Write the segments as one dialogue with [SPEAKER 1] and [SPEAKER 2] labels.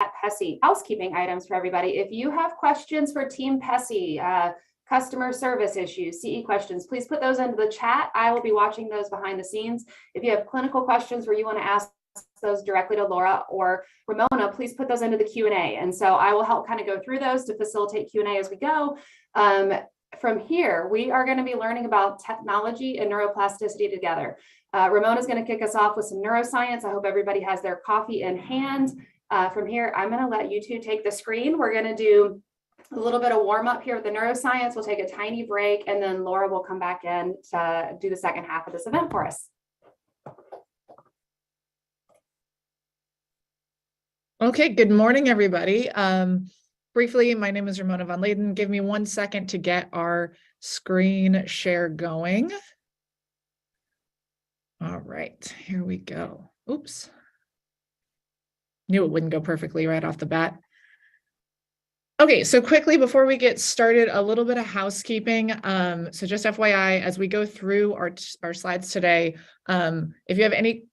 [SPEAKER 1] PESI. Housekeeping items for everybody. If you have questions for Team PESI, customer service issues, CE questions, please put those into the chat. I will be watching those behind the scenes. If you have clinical questions where you want to ask those directly to Laura or Ramona, please put those into the Q&A. And so I will help kind of go through those to facilitate Q&A as we go. From here, we are going to be learning about technology and neuroplasticity together. Ramona is going to kick us off with some neuroscience. I hope everybody has their coffee in hand. From here, I'm going to let you two take the screen. We're going to do a little bit of warm up here with the neuroscience. We'll take a tiny break, and then Laura will come back in to do the second half of this event for us.
[SPEAKER 2] Okay, good morning, everybody. Briefly, my name is Ramona von Leden. Give me 1 second to get our screen share going. All right, here we go. Oops. Knew it wouldn't go perfectly right off the bat. Okay, so quickly before we get started, a little bit of housekeeping. So just FYI, as we go through our slides today, if you have any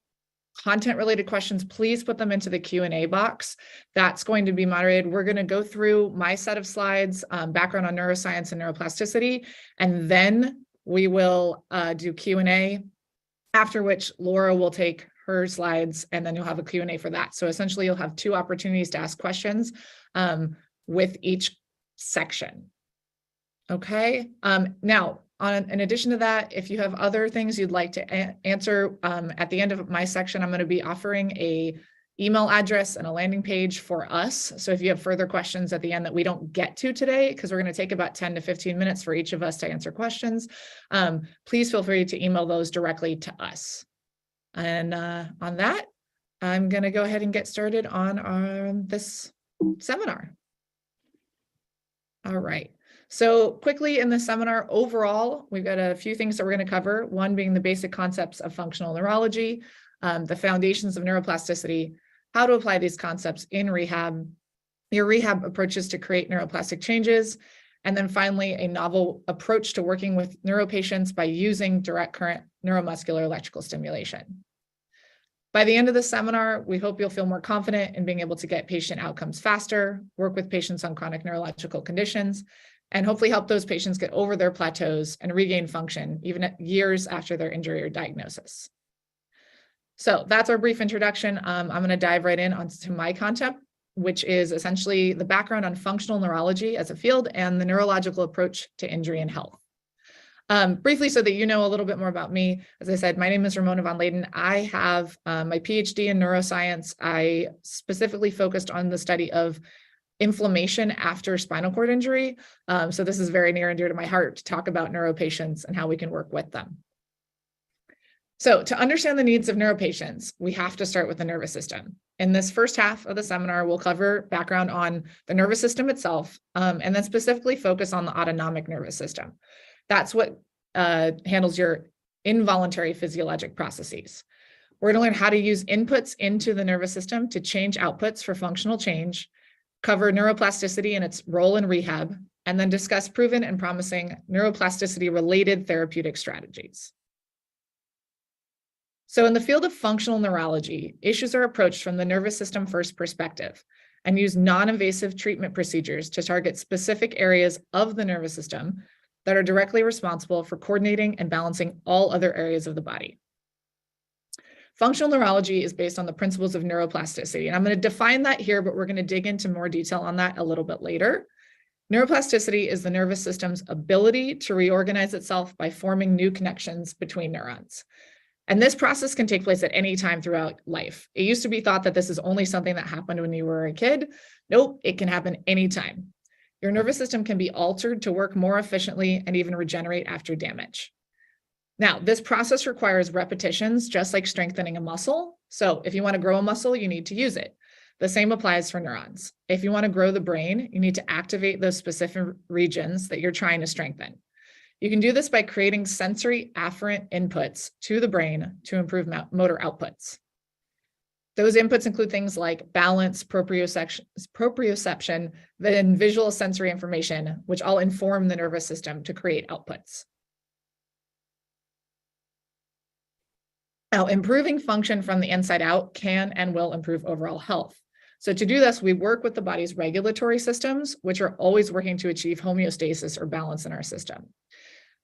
[SPEAKER 2] content-related questions, please put them into the Q&A box. That's going to be moderated. We're going to go through my set of slides, background on neuroscience and neuroplasticity, and then we will do Q&A, after which Laura will take her slides, and then you'll have a Q&A for that. So essentially, you'll have 2 opportunities to ask questions with each section. Okay, now, in addition to that, if you have other things you'd like to answer at the end of my section, I'm going to be offering an email address and a landing page for us. So if you have further questions at the end that we don't get to today, because we're going to take about 10 to 15 minutes for each of us to answer questions, please feel free to email those directly to us. And on that, I'm going to go ahead and get started on this seminar. All right. So quickly in the seminar, overall, we've got a few things that we're going to cover. One being the basic concepts of functional neurology, the foundations of neuroplasticity, how to apply these concepts in rehab, your rehab approaches to create neuroplastic changes, and then finally, a novel approach to working with neuro patients by using direct current neuromuscular electrical stimulation. By the end of the seminar, we hope you'll feel more confident in being able to get patient outcomes faster, work with patients on chronic neurological conditions, and hopefully help those patients get over their plateaus and regain function even years after their injury or diagnosis. So that's our brief introduction. I'm going to dive right in onto my content, which is essentially the background on functional neurology as a field and the neurological approach to injury and health. Briefly, so that you know a little bit more about me, as I said, my name is Ramona von Leden. I have my PhD in neuroscience. I specifically focused on the study of inflammation after spinal cord injury. So this is very near and dear to my heart to talk about neuro patients and how we can work with them. So to understand the needs of neuro patients, we have to start with the nervous system. In this first half of the seminar, we'll cover background on the nervous system itself, and then specifically focus on the autonomic nervous system. That's what handles your involuntary physiologic processes. We're going to learn how to use inputs into the nervous system to change outputs for functional change, cover neuroplasticity and its role in rehab, and then discuss proven and promising neuroplasticity-related therapeutic strategies. So in the field of functional neurology, issues are approached from the nervous system first perspective and use non-invasive treatment procedures to target specific areas of the nervous system that are directly responsible for coordinating and balancing all other areas of the body. Functional neurology is based on the principles of neuroplasticity, and I'm going to define that here, but we're going to dig into more detail on that a little bit later. Neuroplasticity is the nervous system's ability to reorganize itself by forming new connections between neurons. And this process can take place at any time throughout life. It used to be thought that this is only something that happened when you were a kid. Nope, it can happen anytime. Your nervous system can be altered to work more efficiently and even regenerate after damage. Now, this process requires repetitions, just like strengthening a muscle. So if you want to grow a muscle, you need to use it. The same applies for neurons. If you want to grow the brain, you need to activate those specific regions that you're trying to strengthen. You can do this by creating sensory afferent inputs to the brain to improve motor outputs. Those inputs include things like balance, proprioception, then visual sensory information, which all inform the nervous system to create outputs. Now, improving function from the inside out can and will improve overall health. So to do this, we work with the body's regulatory systems, which are always working to achieve homeostasis or balance in our system.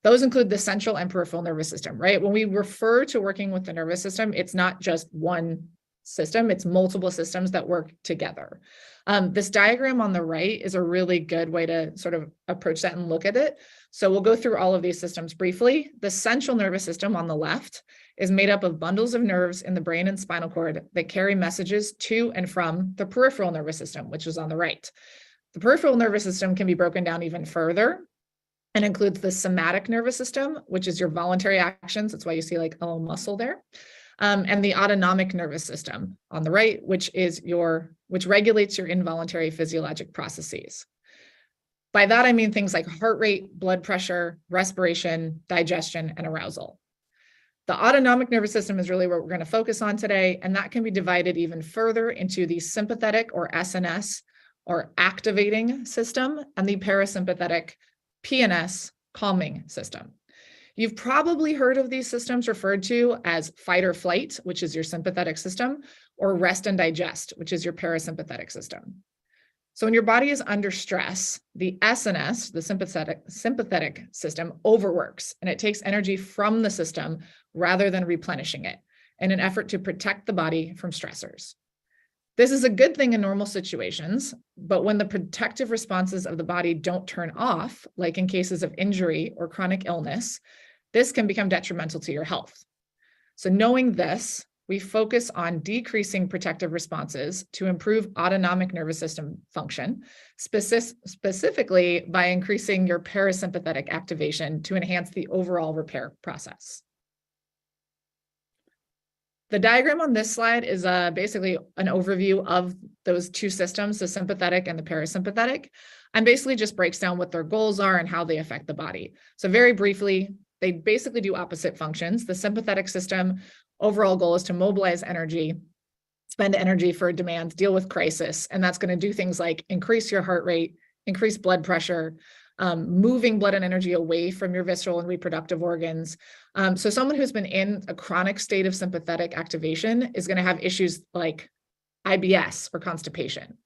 [SPEAKER 2] Those include the central and peripheral nervous system, right? When we refer to working with the nervous system, it's not just one system, it's multiple systems that work together. This diagram on the right is a really good way to sort of approach that and look at it. So we'll go through all of these systems briefly. The central nervous system on the left is made up of bundles of nerves in the brain and spinal cord that carry messages to and from the peripheral nervous system, which is on the right. The peripheral nervous system can be broken down even further and includes the somatic nervous system, which is your voluntary actions. That's why you see like a little muscle there. And the autonomic nervous system on the right, which regulates your involuntary physiologic processes. By that, I mean things like heart rate, blood pressure, respiration, digestion, and arousal. The autonomic nervous system is really what we're going to focus on today, and that can be divided even further into the sympathetic or SNS or activating system and the parasympathetic PNS calming system. You've probably heard of these systems referred to as fight or flight, which is your sympathetic system, or rest and digest, which is your parasympathetic system. So when your body is under stress, the SNS, the sympathetic system, overworks, and it takes energy from the system rather than replenishing it in an effort to protect the body from stressors. This is a good thing in normal situations, but when the protective responses of the body don't turn off, like in cases of injury or chronic illness, this can become detrimental to your health. So knowing this, we focus on decreasing protective responses to improve autonomic nervous system function, specifically by increasing your parasympathetic activation to enhance the overall repair process. The diagram on this slide is basically an overview of those two systems, the sympathetic and the parasympathetic, and basically just breaks down what their goals are and how they affect the body. So very briefly, they basically do opposite functions. The sympathetic system overall goal is to mobilize energy, spend energy for demands, deal with crisis, and that's going to do things like increase your heart rate, increase blood pressure, moving blood and energy away from your visceral and reproductive organs. So someone who's been in a chronic state of sympathetic activation is going to have issues like IBS or constipation.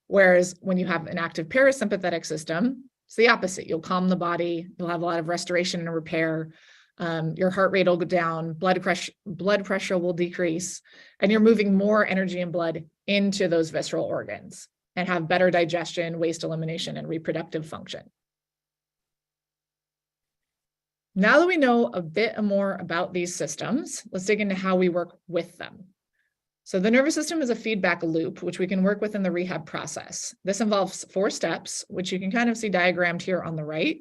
[SPEAKER 2] Whereas when you have an active parasympathetic system, it's the opposite. You'll calm the body, you'll have a lot of restoration and repair, your heart rate will go down, blood pressure will decrease, and you're moving more energy and blood into those visceral organs and have better digestion, waste elimination, and reproductive function. Now that we know a bit more about these systems, let's dig into how we work with them. So the nervous system is a feedback loop, which we can work with in the rehab process. This involves 4 steps, which you can kind of see diagrammed here on the right.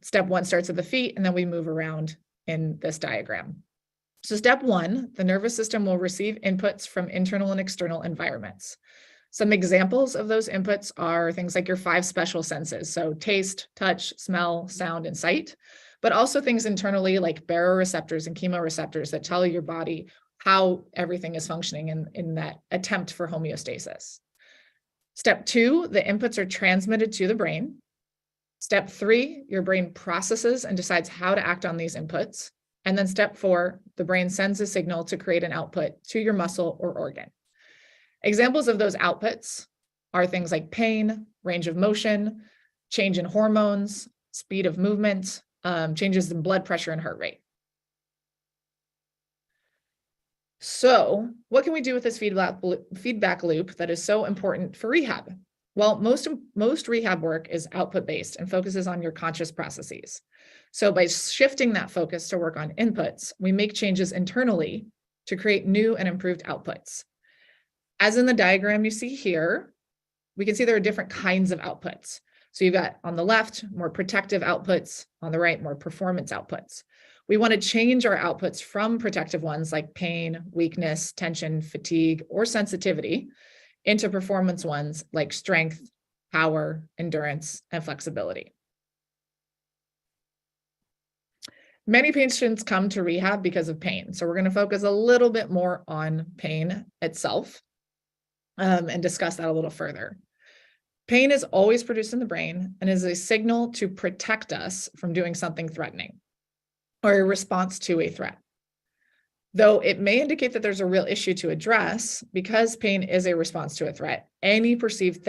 [SPEAKER 2] Step 1 starts at the feet, and then we move around in this diagram. So step 1, the nervous system will receive inputs from internal and external environments. Some examples of those inputs are things like your 5 special senses, so taste, touch, smell, sound, and sight, but also things internally like baroreceptors and chemoreceptors that tell your body how everything is functioning in that attempt for homeostasis. Step 2, the inputs are transmitted to the brain. Step 3, your brain processes and decides how to act on these inputs. And then step 4, the brain sends a signal to create an output to your muscle or organ. Examples of those outputs are things like pain, range of motion, change in hormones, speed of movement, changes in blood pressure and heart rate. So what can we do with this feedback loop that is so important for rehab? Well, most rehab work is output-based and focuses on your conscious processes. So by shifting that focus to work on inputs, we make changes internally to create new and improved outputs. As in the diagram you see here, we can see there are different kinds of outputs. So you've got on the left, more protective outputs, on the right, more performance outputs. We want to change our outputs from protective ones like pain, weakness, tension, fatigue, or sensitivity into performance ones like strength, power, endurance, and flexibility. Many patients come to rehab because of pain. So we're going to focus a little bit more on pain itself and discuss that a little further. Pain is always produced in the brain and is a signal to protect us from doing something threatening or a response to a threat. Though it may indicate that there's a real issue to address, because pain is a response to a threat. Any perceived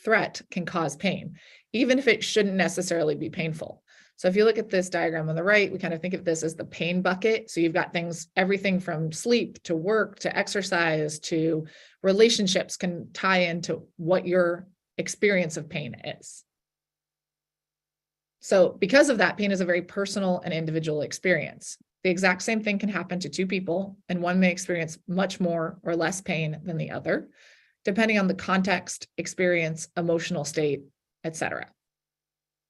[SPEAKER 2] threat can cause pain, even if it shouldn't necessarily be painful. So if you look at this diagram on the right, we kind of think of this as the pain bucket. So you've got things, everything from sleep to work to exercise to relationships can tie into what your experience of pain is. So because of that, pain is a very personal and individual experience. The exact same thing can happen to two people, and one may experience much more or less pain than the other, depending on the context, experience, emotional state, etc.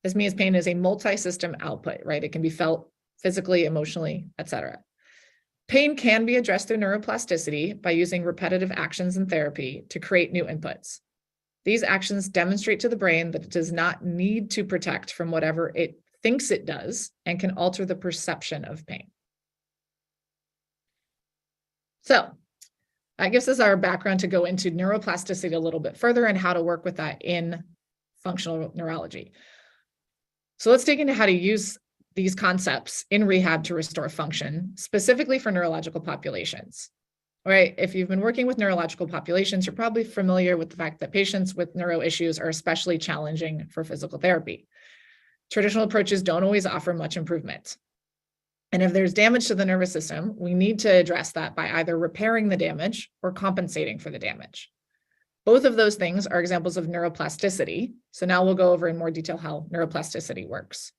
[SPEAKER 2] This means pain is a multi-system output, right? It can be felt physically, emotionally, etc. Pain can be addressed through neuroplasticity by using repetitive actions in therapy to create new inputs. These actions demonstrate to the brain that it does not need to protect from whatever it thinks it does and can alter the perception of pain. So that gives us our background to go into neuroplasticity a little bit further and how to work with that in functional neurology. So let's dig into how to use these concepts in rehab to restore function, specifically for neurological populations. All right, if you've been working with neurological populations, you're probably familiar with the fact that patients with neuro issues are especially challenging for physical therapy. Traditional approaches don't always offer much improvement. And if there's damage to the nervous system, we need to address that by either repairing the damage or compensating for the damage. Both of those things are examples of neuroplasticity. So now we'll go over in more detail how neuroplasticity works.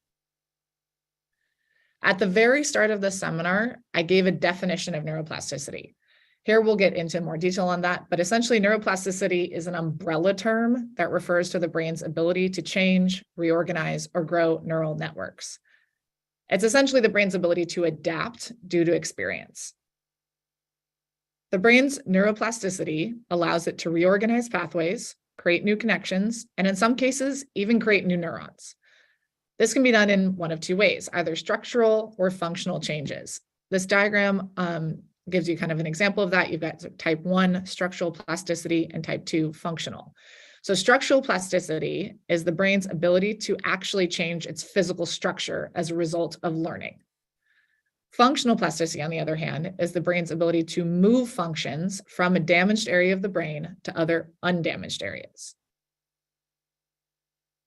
[SPEAKER 2] At the very start of the seminar, I gave a definition of neuroplasticity. Here we'll get into more detail on that, but essentially neuroplasticity is an umbrella term that refers to the brain's ability to change, reorganize, or grow neural networks. It's essentially the brain's ability to adapt due to experience. The brain's neuroplasticity allows it to reorganize pathways, create new connections, and in some cases, even create new neurons. This can be done in one of two ways, either structural or functional changes. This diagram gives you kind of an example of that. You've got type 1 structural plasticity and type 2 functional. So structural plasticity is the brain's ability to actually change its physical structure as a result of learning. Functional plasticity, on the other hand, is the brain's ability to move functions from a damaged area of the brain to other undamaged areas.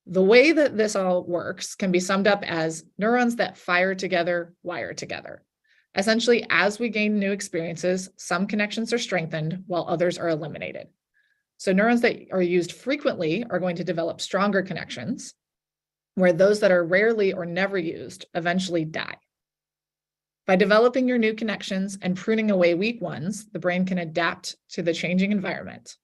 [SPEAKER 2] The way that this all works can be summed up as neurons that fire together, wire together. Essentially, as we gain new experiences, some connections are strengthened while others are eliminated. So neurons that are used frequently are going to develop stronger connections, where those that are rarely or never used eventually die. By developing your new connections and pruning away weak ones, the brain can adapt to the changing environment.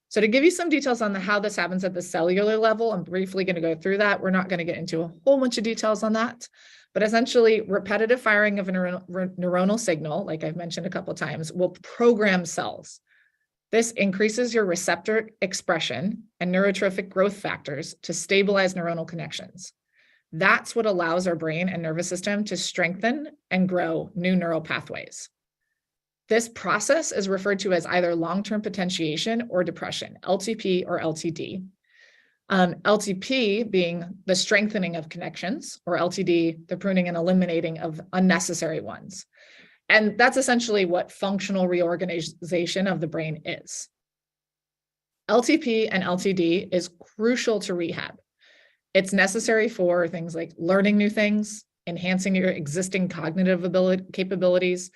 [SPEAKER 2] So to give you some details on how this happens at the cellular level, I'm briefly going to go through that. We're not going to get into a whole bunch of details on that, but essentially repetitive firing of a neuronal signal, like I've mentioned a couple of times, will program cells. This increases your receptor expression and neurotrophic growth factors to stabilize neuronal connections. That's what allows our brain and nervous system to strengthen and grow new neural pathways. This process is referred to as either long-term potentiation or depression, LTP or LTD. LTP being the strengthening of connections, or LTD, the pruning and eliminating of unnecessary ones. And that's essentially what functional reorganization of the brain is. LTP and LTD is crucial to rehab. It's necessary for things like learning new things, enhancing your existing cognitive capabilities,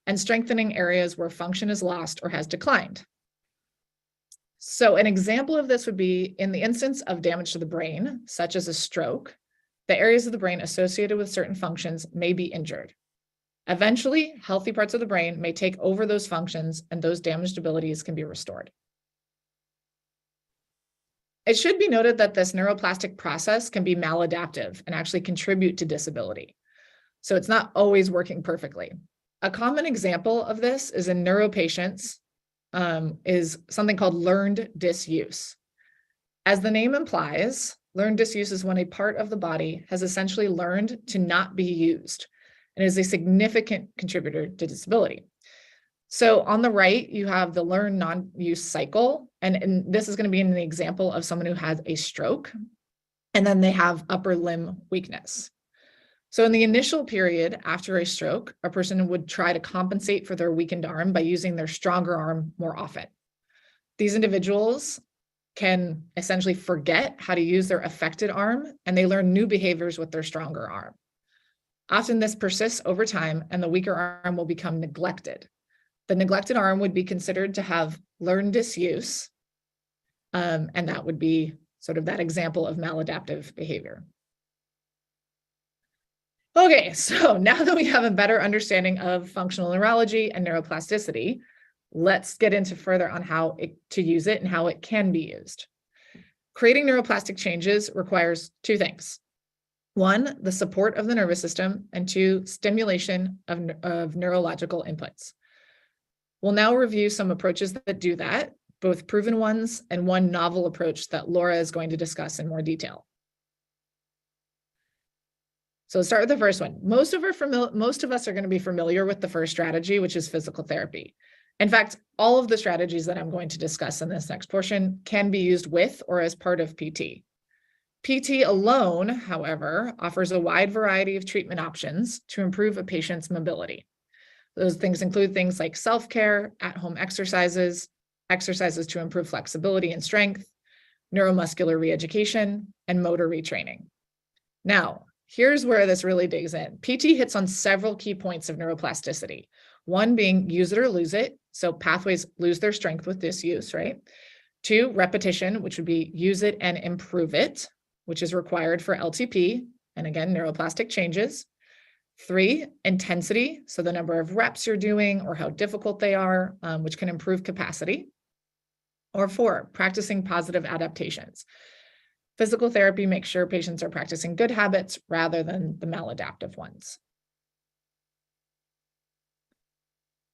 [SPEAKER 2] and strengthening areas where function is lost or has declined. So an example of this would be in the instance of damage to the brain, such as a stroke, the areas of the brain associated with certain functions may be injured. Eventually, healthy parts of the brain may take over those functions and those damaged abilities can be restored. It should be noted that this neuroplastic process can be maladaptive and actually contribute to disability. So it's not always working perfectly. A common example of this is in neuro patients is something called learned disuse. As the name implies, learned disuse is when a part of the body has essentially learned to not be used and is a significant contributor to disability. So on the right, you have the learn non-use cycle, and this is going to be an example of someone who has a stroke, and then they have upper limb weakness. So in the initial period after a stroke, a person would try to compensate for their weakened arm by using their stronger arm more often. These individuals can essentially forget how to use their affected arm, and they learn new behaviors with their stronger arm. Often this persists over time, and the weaker arm will become neglected. The neglected arm would be considered to have learned disuse, and that would be sort of that example of maladaptive behavior. Okay, so now that we have a better understanding of functional neurology and neuroplasticity, let's get into further on how to use it and how it can be used. Creating neuroplastic changes requires two things. One, the support of the nervous system, and two, stimulation of neurological inputs. We'll now review some approaches that do that, both proven ones and one novel approach that Laura is going to discuss in more detail. So let's start with the first one. Most of us are going to be familiar with the first strategy, which is physical therapy. In fact, all of the strategies that I'm going to discuss in this next portion can be used with or as part of PT. PT alone, however, offers a wide variety of treatment options to improve a patient's mobility. Those things include things like self-care, at-home exercises, exercises to improve flexibility and strength, neuromuscular reeducation, and motor retraining. Now, here's where this really digs in. PT hits on several key points of neuroplasticity. One being use it or lose it. So pathways lose their strength with disuse, right? Two, repetition, which would be use it and improve it, which is required for LTP, and again, neuroplastic changes. Three, intensity, so the number of reps you're doing or how difficult they are, which can improve capacity. Or four, practicing positive adaptations. Physical therapy makes sure patients are practicing good habits rather than the maladaptive ones.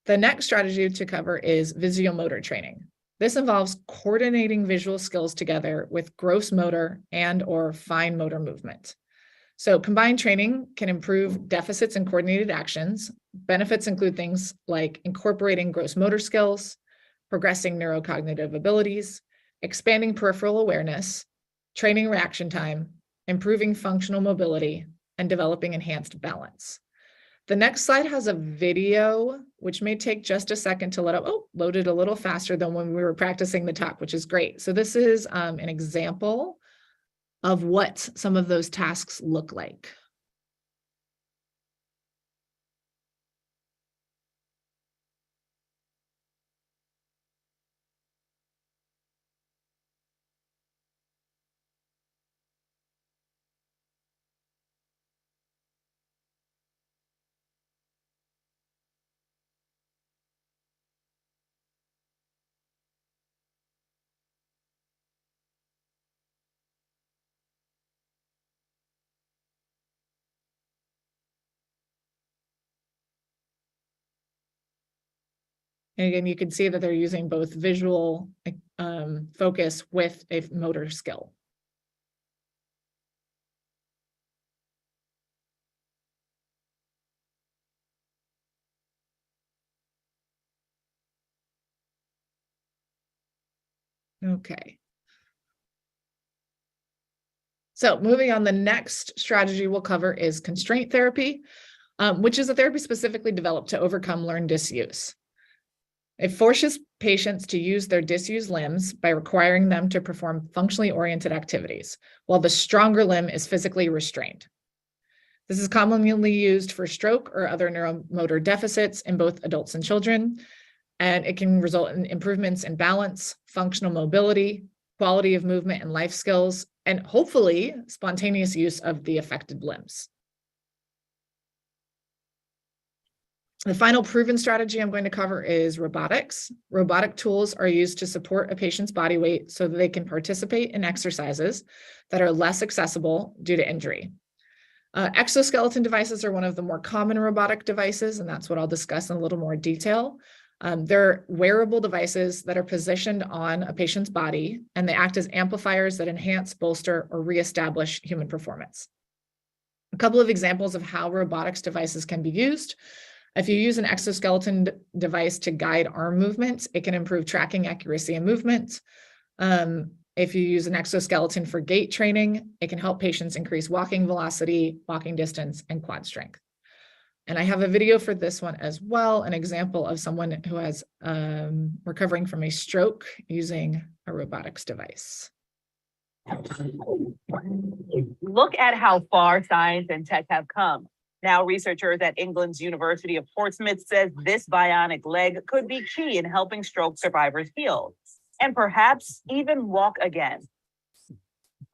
[SPEAKER 2] The next strategy to cover is Visio motor training. This involves coordinating visual skills together with gross motor and or fine motor movement. So combined training can improve deficits in coordinated actions. Benefits include things like incorporating gross motor skills, progressing neurocognitive abilities, expanding peripheral awareness, training reaction time, improving functional mobility, and developing enhanced balance. The next slide has a video, which may take just a second to load it a little faster than when we were practicing the talk, which is great. So this is an example of what some of those tasks look like. And again, you can see that they're using both visual focus with a motor skill. Okay. So moving on, the next strategy we'll cover is constraint therapy, which is a therapy specifically developed to overcome learned disuse. It forces patients to use their disused limbs by requiring them to perform functionally oriented activities, while the stronger limb is physically restrained. This is commonly used for stroke or other neuromotor deficits in both adults and children, and it can result in improvements in balance, functional mobility, quality of movement and life skills, and hopefully spontaneous use of the affected limbs. The final proven strategy I'm going to cover is robotics. Robotic tools are used to support a patient's body weight so that they can participate in exercises that are less accessible due to injury. Exoskeleton devices are one of the more common robotic devices, and that's what I'll discuss in a little more detail. They're wearable devices that are positioned on a patient's body, and they act as amplifiers that enhance, bolster, or reestablish human performance. A couple of examples of how robotics devices can be used. If you use an exoskeleton device to guide arm movement, it can improve tracking accuracy and movement. If you use an exoskeleton for gait training, it can help patients increase walking velocity, walking distance, and quad strength. And I have a video for this one as well, an example of someone who has recovering from a stroke using a robotics device.
[SPEAKER 3] Look at how far science and tech have come. Now, researchers at England's University of Portsmouth says this bionic leg could be key in helping stroke survivors heal and perhaps even walk again.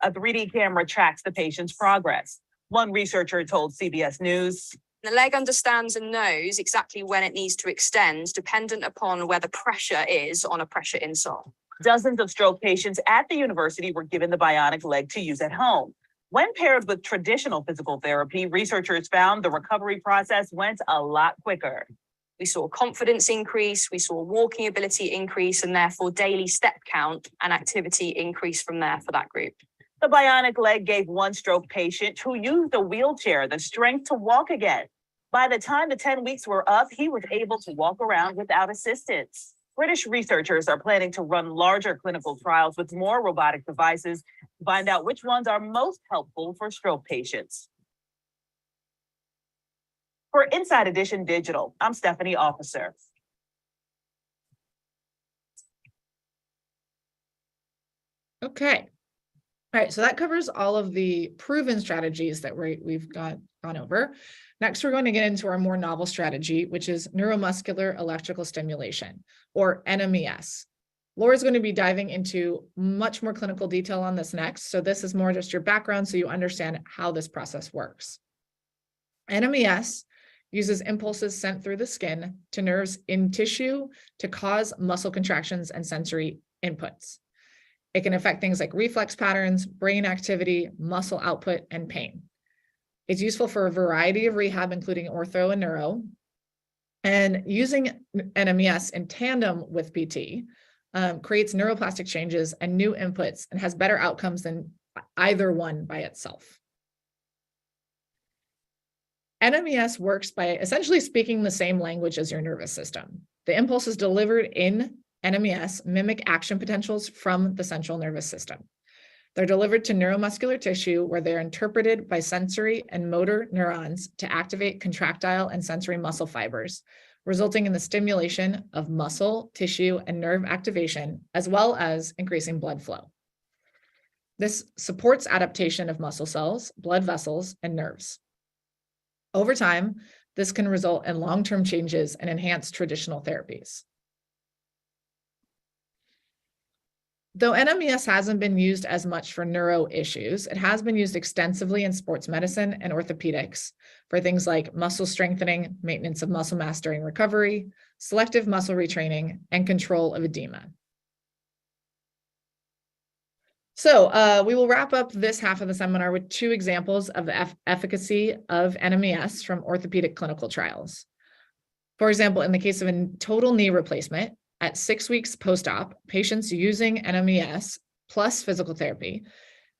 [SPEAKER 3] A 3D camera tracks the patient's progress. One researcher told CBS News,
[SPEAKER 4] the leg understands and knows exactly when it needs to extend, dependent upon where the pressure is on a pressure insole.
[SPEAKER 3] Dozens of stroke patients at the university were given the bionic leg to use at home. When paired with traditional physical therapy, researchers found the recovery process went a lot quicker.
[SPEAKER 4] We saw confidence increase, we saw walking ability increase, and therefore daily step count and activity increase from there for that group.
[SPEAKER 3] The bionic leg gave one stroke patient who used a wheelchair the strength to walk again. By the time the 10 weeks were up, he was able to walk around without assistance. British researchers are planning to run larger clinical trials with more robotic devices to find out which ones are most helpful for stroke patients. For Inside Edition Digital, I'm Stephanie Officer.
[SPEAKER 2] Okay. All right, so that covers all of the proven strategies that we've gone over. Next, we're going to get into our more novel strategy, which is neuromuscular electrical stimulation, or NMES. Laura's going to be diving into much more clinical detail on this next, so this is more just your background so you understand how this process works. NMES uses impulses sent through the skin to nerves in tissue to cause muscle contractions and sensory inputs. It can affect things like reflex patterns, brain activity, muscle output, and pain. It's useful for a variety of rehab, including ortho and neuro. And using NMES in tandem with PT creates neuroplastic changes and new inputs and has better outcomes than either one by itself. NMES works by essentially speaking the same language as your nervous system. The impulses delivered in NMES mimic action potentials from the central nervous system. They're delivered to neuromuscular tissue where they're interpreted by sensory and motor neurons to activate contractile and sensory muscle fibers, resulting in the stimulation of muscle, tissue, and nerve activation, as well as increasing blood flow. This supports adaptation of muscle cells, blood vessels, and nerves. Over time, this can result in long-term changes and enhance traditional therapies. Though NMES hasn't been used as much for neuro issues, it has been used extensively in sports medicine and orthopedics for things like muscle strengthening, maintenance of muscle mass during recovery, selective muscle retraining, and control of edema. So we will wrap up this half of the seminar with 2 examples of the efficacy of NMES from orthopedic clinical trials. For example, in the case of a total knee replacement, at 6 weeks post-op, patients using NMES plus physical therapy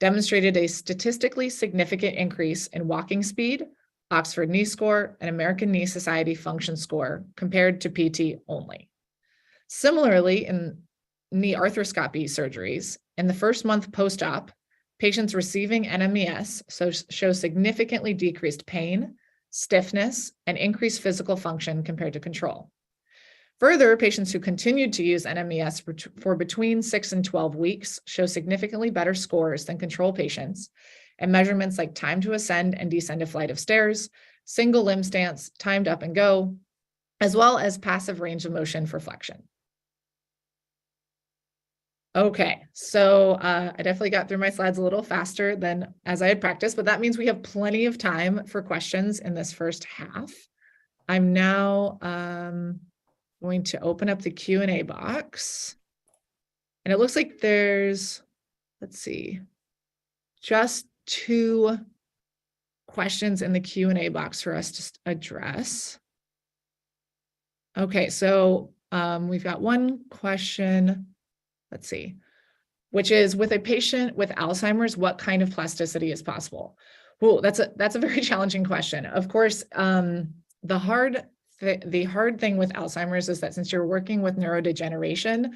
[SPEAKER 2] demonstrated a statistically significant increase in walking speed, Oxford Knee Score, and American Knee Society Function Score compared to PT only. Similarly, in knee arthroscopy surgeries, in the first month post-op, patients receiving NMES show significantly decreased pain, stiffness, and increased physical function compared to control. Further, patients who continued to use NMES for between 6 and 12 weeks show significantly better scores than control patients, and measurements like time to ascend and descend a flight of stairs, single limb stance, timed up and go, as well as passive range of motion for flexion. Okay, so I definitely got through my slides a little faster than as I had practiced, but that means we have plenty of time for questions in this first half. I'm now going to open up the Q&A box. And it looks like there's, let's see, just 2 questions in the Q&A box for us to address. Okay, so we've got one question, let's see, which is, with a patient with Alzheimer's, what kind of plasticity is possible? Well, that's a very challenging question. Of course, the hard thing with Alzheimer's is that since you're working with neurodegeneration,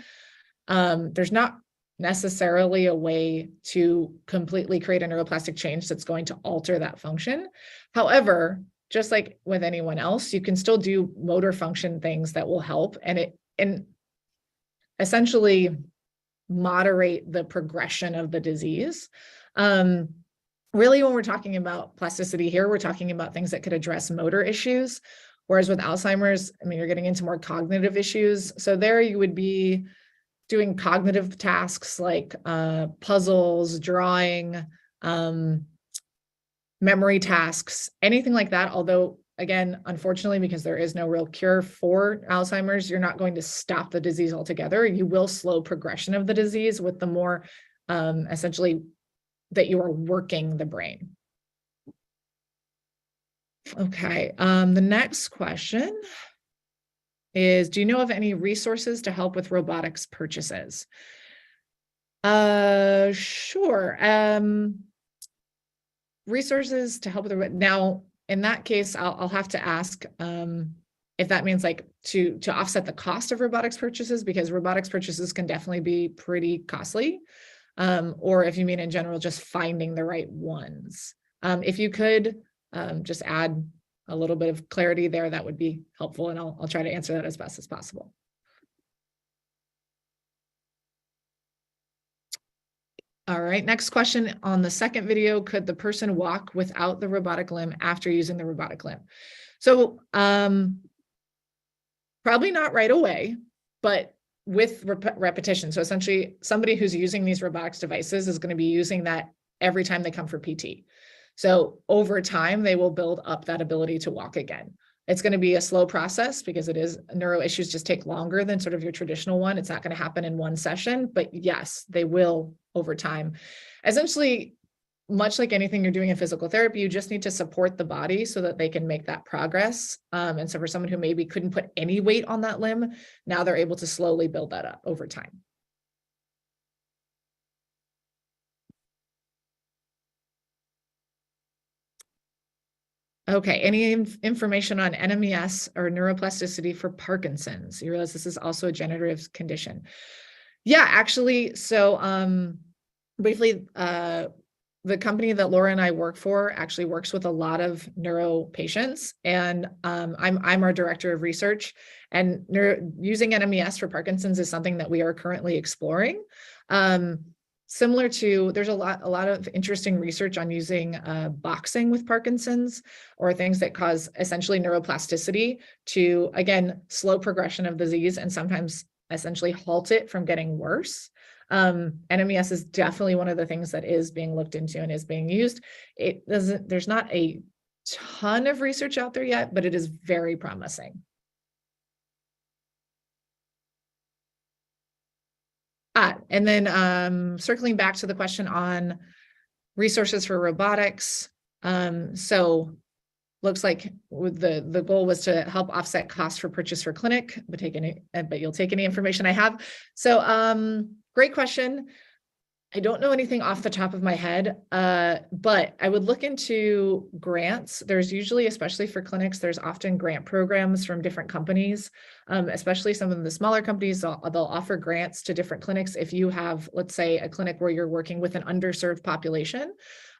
[SPEAKER 2] there's not necessarily a way to completely create a neuroplastic change that's going to alter that function. However, just like with anyone else, you can still do motor function things that will help and essentially moderate the progression of the disease. Really, when we're talking about plasticity here, we're talking about things that could address motor issues. Whereas with Alzheimer's, I mean, you're getting into more cognitive issues. So there you would be doing cognitive tasks like puzzles, drawing, memory tasks, anything like that. Although, again, unfortunately, because there is no real cure for Alzheimer's, you're not going to stop the disease altogether. You will slow progression of the disease with the more essentially that you are working the brain. Okay, the next question is, do you know of any resources to help with robotics purchases? Sure. Resources to help with the, now in that case, I'll have to ask if that means like to offset the cost of robotics purchases, because robotics purchases can definitely be pretty costly. Or if you mean in general, just finding the right ones. If you could just add a little bit of clarity there, that would be helpful, and I'll try to answer that as best as possible. All right, next question on the second video, could the person walk without the robotic limb after using the robotic limb? So probably not right away, but with repetition. So essentially somebody who's using these robotics devices is going to be using that every time they come for PT. So over time, they will build up that ability to walk again. It's going to be a slow process because it is, neuro issues just take longer than sort of your traditional one. It's not going to happen in one session, but yes, they will over time. Essentially, much like anything you're doing in physical therapy, you just need to support the body so that they can make that progress. And so for someone who maybe couldn't put any weight on that limb, now they're able to slowly build that up over time. Okay, any information on NMES or neuroplasticity for Parkinson's? You realize this is also a degenerative condition. Yeah, actually, so briefly, the company that Laura and I work for actually works with a lot of neuro patients, and I'm our director of research, and using NMES for Parkinson's is something that we are currently exploring. Similar to, there's a lot of interesting research on using boxing with Parkinson's, or things that cause essentially neuroplasticity to, again, slow progression of disease and sometimes essentially halt it from getting worse. NMES is definitely one of the things that is being looked into and is being used. There's not a ton of research out there yet, but it is very promising. And then circling back to the question on resources for robotics. So looks like the goal was to help offset costs for purchase for clinic, but you'll take any information I have. So great question. I don't know anything off the top of my head, but I would look into grants. There's usually, especially for clinics, there's often grant programs from different companies, especially some of the smaller companies, they'll offer grants to different clinics. If you have, let's say, a clinic where you're working with an underserved population,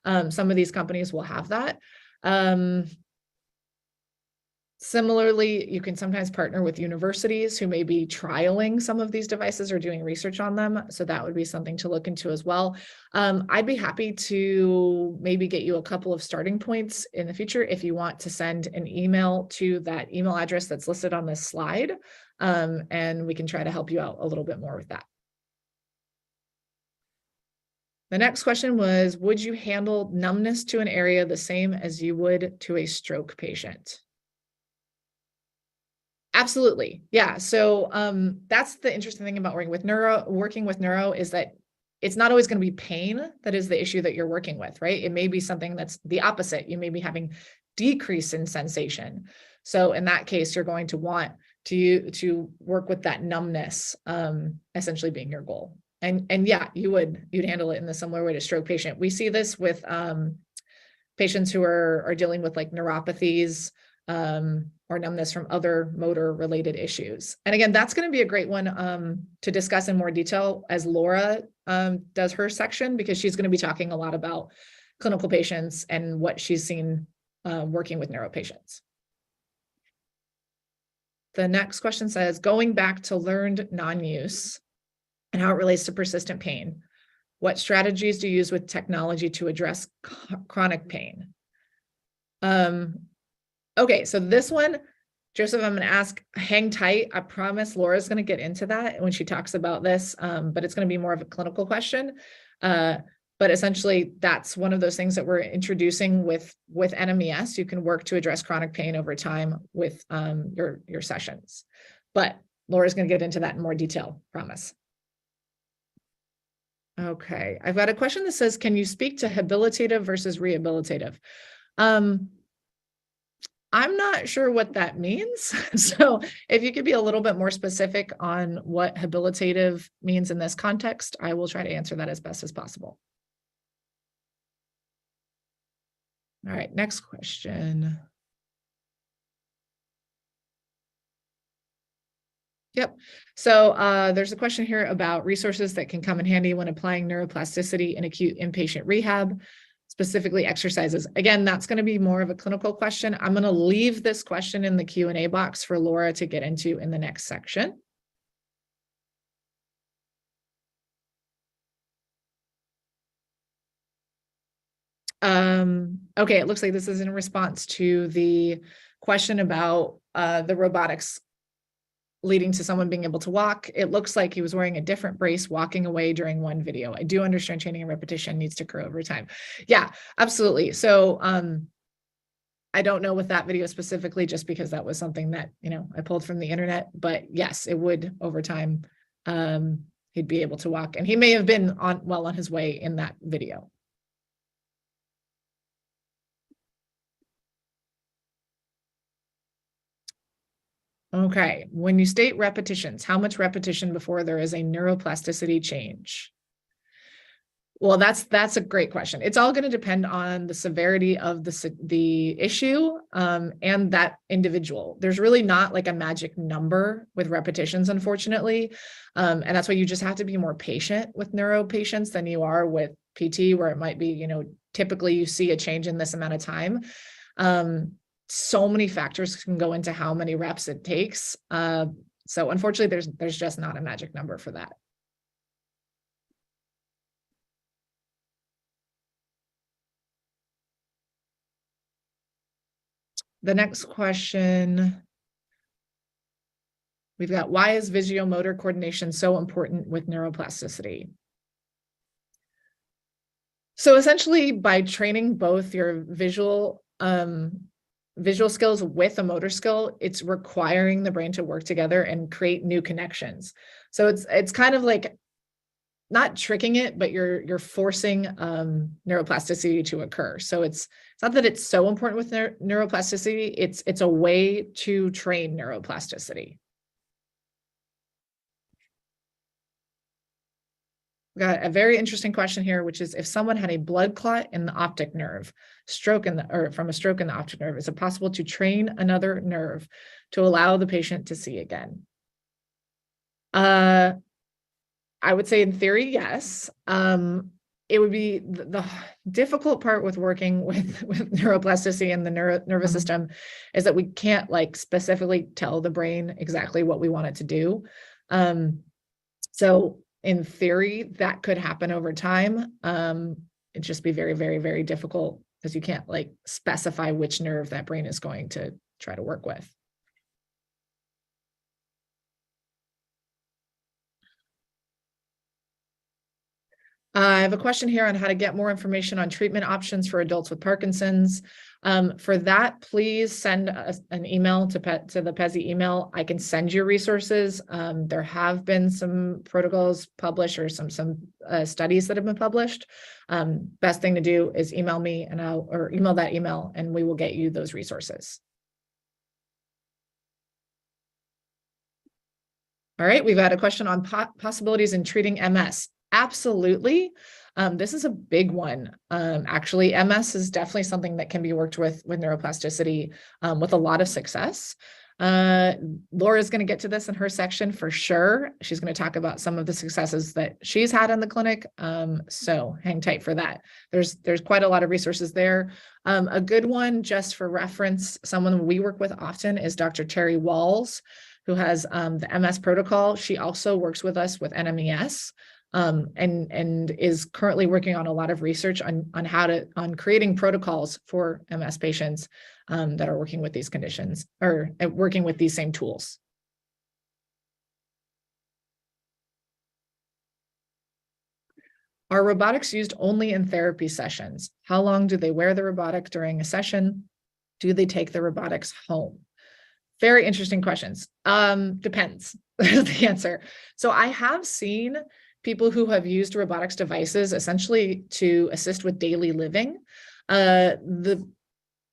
[SPEAKER 2] some of these companies will have that. Similarly, you can sometimes partner with universities who may be trialing some of these devices or doing research on them. So that would be something to look into as well. I'd be happy to maybe get you a couple of starting points in the future if you want to send an email to that email address that's listed on this slide. And we can try to help you out a little bit more with that. The next question was, would you handle numbness to an area the same as you would to a stroke patient? Absolutely. Yeah. So that's the interesting thing about working with neuro is that it's not always going to be pain that is the issue that you're working with, right? It may be something that's the opposite. You may be having decrease in sensation. So in that case, you're going to want to work with that numbness, essentially being your goal. And yeah, you'd handle it in a similar way to stroke patient. We see this with patients who are dealing with like neuropathies, or numbness from other motor related issues. And again, that's going to be a great one to discuss in more detail as Laura does her section, because she's going to be talking a lot about clinical patients and what she's seen working with neuro patients. The next question says, going back to learned non-use and how it relates to persistent pain, what strategies do you use with technology to address chronic pain? Okay, so this one, Joseph, I'm going to ask, hang tight. I promise Laura's going to get into that when she talks about this, but it's going to be more of a clinical question. But essentially, that's one of those things that we're introducing with NMES. You can work to address chronic pain over time with your sessions. But Laura's going to get into that in more detail, promise. Okay, I've got a question that says, can you speak to habilitative versus rehabilitative? I'm not sure what that means. So if you could be a little bit more specific on what habilitative means in this context, I will try to answer that as best as possible. All right, next question. Yep. So there's a question here about resources that can come in handy when applying neuroplasticity in acute inpatient rehab, specifically exercises. Again, that's going to be more of a clinical question. I'm going to leave this question in the Q&A box for Laura to get into in the next section. Okay, it looks like this is in response to the question about the robotics leading to someone being able to walk. It looks like he was wearing a different brace walking away during one video. I do understand training and repetition needs to occur over time. Yeah, absolutely. So I don't know with that video specifically, just because that was something that, you know, I pulled from the internet, but yes, it would over time, he'd be able to walk, and he may have been on his way in that video. Okay, when you state repetitions, how much repetition before there is a neuroplasticity change? Well, that's a great question. It's all going to depend on the severity of the issue and that individual. There's really not like a magic number with repetitions, unfortunately. And that's why you just have to be more patient with neuro patients than you are with PT, where it might be, you know, typically you see a change in this amount of time. So many factors can go into how many reps it takes. So unfortunately, there's just not a magic number for that. The next question we've got, why is Visio motor coordination so important with neuroplasticity? So essentially, by training both your visual skills with a motor skill, it's requiring the brain to work together and create new connections. So it's kind of like not tricking it, but you're forcing neuroplasticity to occur. So it's not that it's so important with neuroplasticity, it's a way to train neuroplasticity. We got a very interesting question here, which is, if someone had a blood clot in the optic nerve, from a stroke in the optic nerve, is it possible to train another nerve to allow the patient to see again? I would say in theory, yes. It would be the difficult part with working with neuroplasticity and the nervous system is that we can't like specifically tell the brain exactly what we want it to do. So in theory, that could happen over time. It'd just be very, very, very difficult because you can't like specify which nerve that brain is going to try to work with. I have a question here on how to get more information on treatment options for adults with Parkinson's. For that, please send an email to the PESI email. I can send you resources. There have been some protocols published or some studies that have been published. Best thing to do is email me or email that email, and we will get you those resources. All right, we've had a question on possibilities in treating MS. Absolutely. This is a big one. Actually, MS is definitely something that can be worked with neuroplasticity with a lot of success. Laura's going to get to this in her section for sure. She's going to talk about some of the successes that she's had in the clinic. So hang tight for that. There's quite a lot of resources there. A good one, just for reference, someone we work with often is Dr. Terry Walls, who has the MS protocol. She also works with us with NMES. And is currently working on a lot of research on creating protocols for MS patients that are working with these conditions or working with these same tools. Are robotics used only in therapy sessions? How long do they wear the robotic during a session? Do they take the robotics home? Very interesting questions. Depends, the answer. So I have seen people who have used robotics devices essentially to assist with daily living. The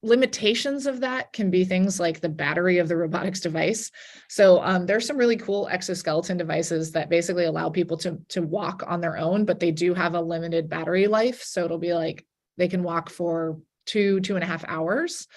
[SPEAKER 2] limitations of that can be things like the battery of the robotics device. So there's some really cool exoskeleton devices that basically allow people to walk on their own, but they do have a limited battery life. So it'll be like they can walk for 2.5 hours.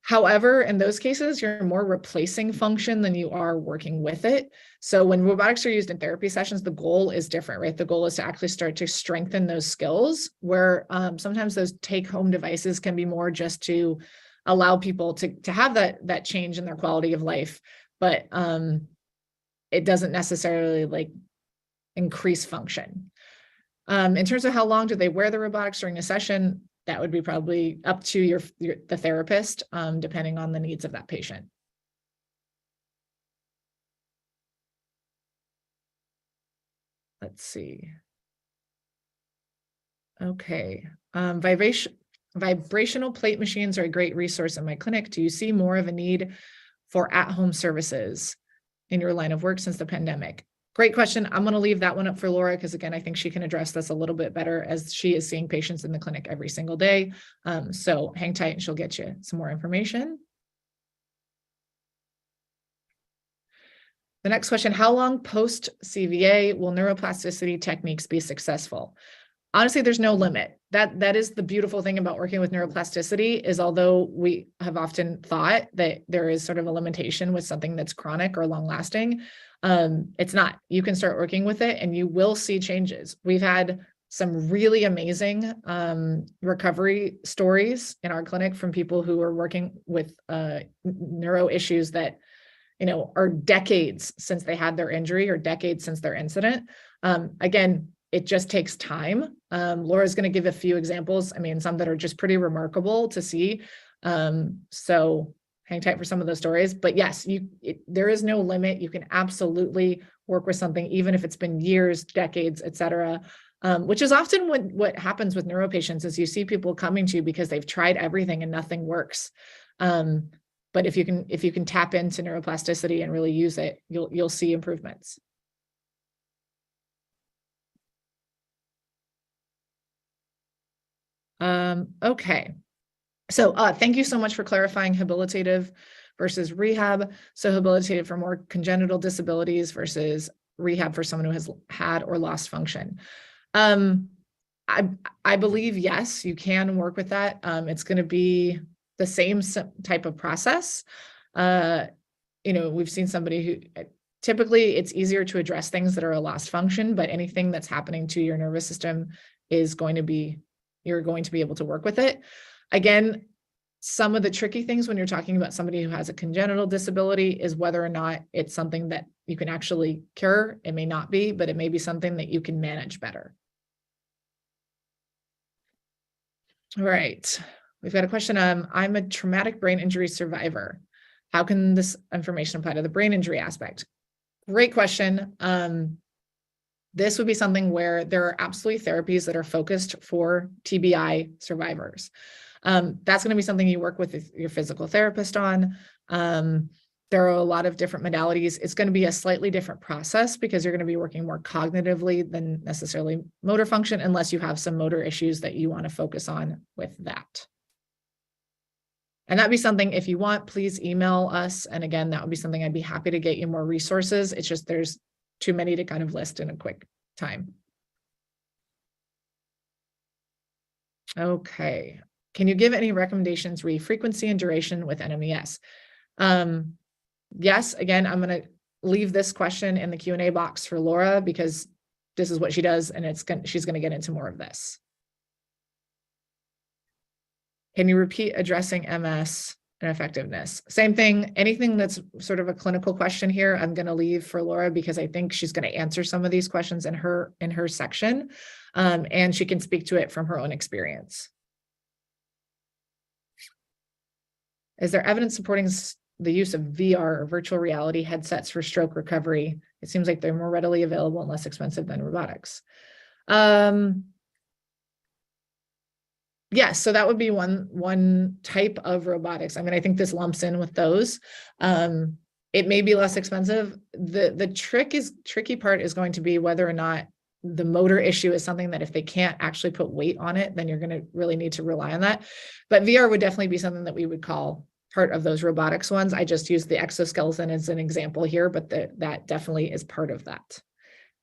[SPEAKER 2] However, in those cases, you're more replacing function than you are working with it. So when robotics are used in therapy sessions, the goal is different, right? The goal is to actually start to strengthen those skills, where sometimes those take-home devices can be more just to allow people to have that change in their quality of life, but it doesn't necessarily like increase function. In terms of how long do they wear the robotics during a session, that would be probably up to the therapist, depending on the needs of that patient. Let's see. Okay. Vibrational plate machines are a great resource in my clinic. Do you see more of a need for at-home services in your line of work since the pandemic? Great question. I'm going to leave that one up for Laura because, again, I think she can address this a little bit better as she is seeing patients in the clinic every single day. So hang tight and she'll get you some more information. The next question, how long post-CVA will neuroplasticity techniques be successful? Honestly, there's no limit. That is the beautiful thing about working with neuroplasticity is although we have often thought that there is sort of a limitation with something that's chronic or long-lasting, it's not. You can start working with it and you will see changes. We've had some really amazing recovery stories in our clinic from people who are working with neuro issues that, you know, are decades since they had their injury or decades since their incident. Again, it just takes time. Laura's going to give a few examples. I mean, some that are just pretty remarkable to see. So hang tight for some of those stories, but yes, there is no limit. You can absolutely work with something, even if it's been years, decades, et cetera, which is often what happens with neuro patients is you see people coming to you because they've tried everything and nothing works. But if you can tap into neuroplasticity and really use it, you'll see improvements. Okay. So thank you so much for clarifying habilitative versus rehab. So habilitative for more congenital disabilities versus rehab for someone who has had or lost function. I believe, yes, you can work with that. It's going to be the same type of process. You know, we've seen somebody who typically it's easier to address things that are a lost function, but anything that's happening to your nervous system is going to be, you're going to be able to work with it. Again, some of the tricky things when you're talking about somebody who has a congenital disability is whether or not it's something that you can actually cure. It may not be, but it may be something that you can manage better. All right. We've got a question. I'm a traumatic brain injury survivor. How can this information apply to the brain injury aspect? Great question. This would be something where there are absolutely therapies that are focused for TBI survivors. That's going to be something you work with your physical therapist on. There are a lot of different modalities. It's going to be a slightly different process because you're going to be working more cognitively than necessarily motor function, unless you have some motor issues that you want to focus on with that. And that'd be something, if you want, please email us. And again, that would be something I'd be happy to get you more resources. It's just there's too many to kind of list in a quick time. Okay. Can you give any recommendations re frequency and duration with NMES? Yes, again, I'm going to leave this question in the Q&A box for Laura because this is what she does, and she's going to get into more of this. Can you repeat addressing MS and effectiveness? Same thing. Anything that's sort of a clinical question here, I'm going to leave for Laura because I think she's going to answer some of these questions in her section, and she can speak to it from her own experience. Is there evidence supporting the use of VR or virtual reality headsets for stroke recovery? It seems like they're more readily available and less expensive than robotics. Yes, so that would be one type of robotics. I mean, I think this lumps in with those. It may be less expensive. The tricky part is going to be whether or not the motor issue is something that if they can't actually put weight on it, then you're going to really need to rely on that. But VR would definitely be something that we would call part of those robotics ones. I just used the exoskeleton as an example here, but that definitely is part of that.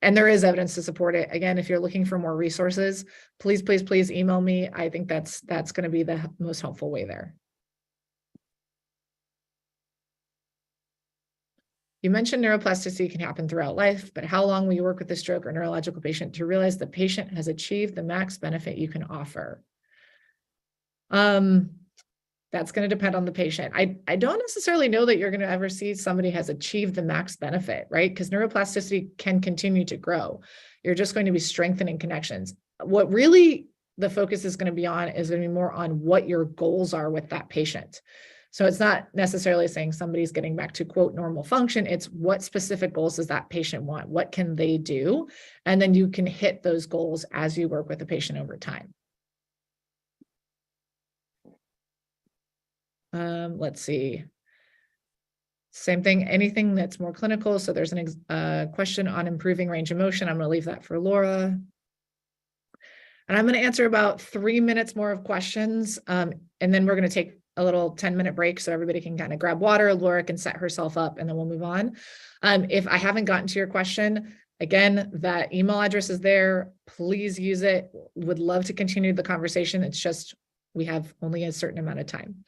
[SPEAKER 2] And there is evidence to support it. Again, if you're looking for more resources, please, please, please email me. I think that's going to be the most helpful way there. You mentioned neuroplasticity can happen throughout life, but how long will you work with a stroke or neurological patient to realize the patient has achieved the max benefit you can offer? That's going to depend on the patient. I don't necessarily know that you're going to ever see somebody has achieved the max benefit, right? Because neuroplasticity can continue to grow. You're just going to be strengthening connections. What really the focus is going to be on is going to be more on what your goals are with that patient. So it's not necessarily saying somebody's getting back to quote normal function. It's what specific goals does that patient want? What can they do? And then you can hit those goals as you work with the patient over time. Let's see. Same thing, anything that's more clinical. So there's a question on improving range of motion. I'm going to leave that for Laura. And I'm going to answer about 3 minutes more of questions. And then we're going to take a little 10-minute break so everybody can kind of grab water. Laura can set herself up and then we'll move on. If I haven't gotten to your question, again, that email address is there. Please use it. Would love to continue the conversation. It's just, we have only a certain amount of time.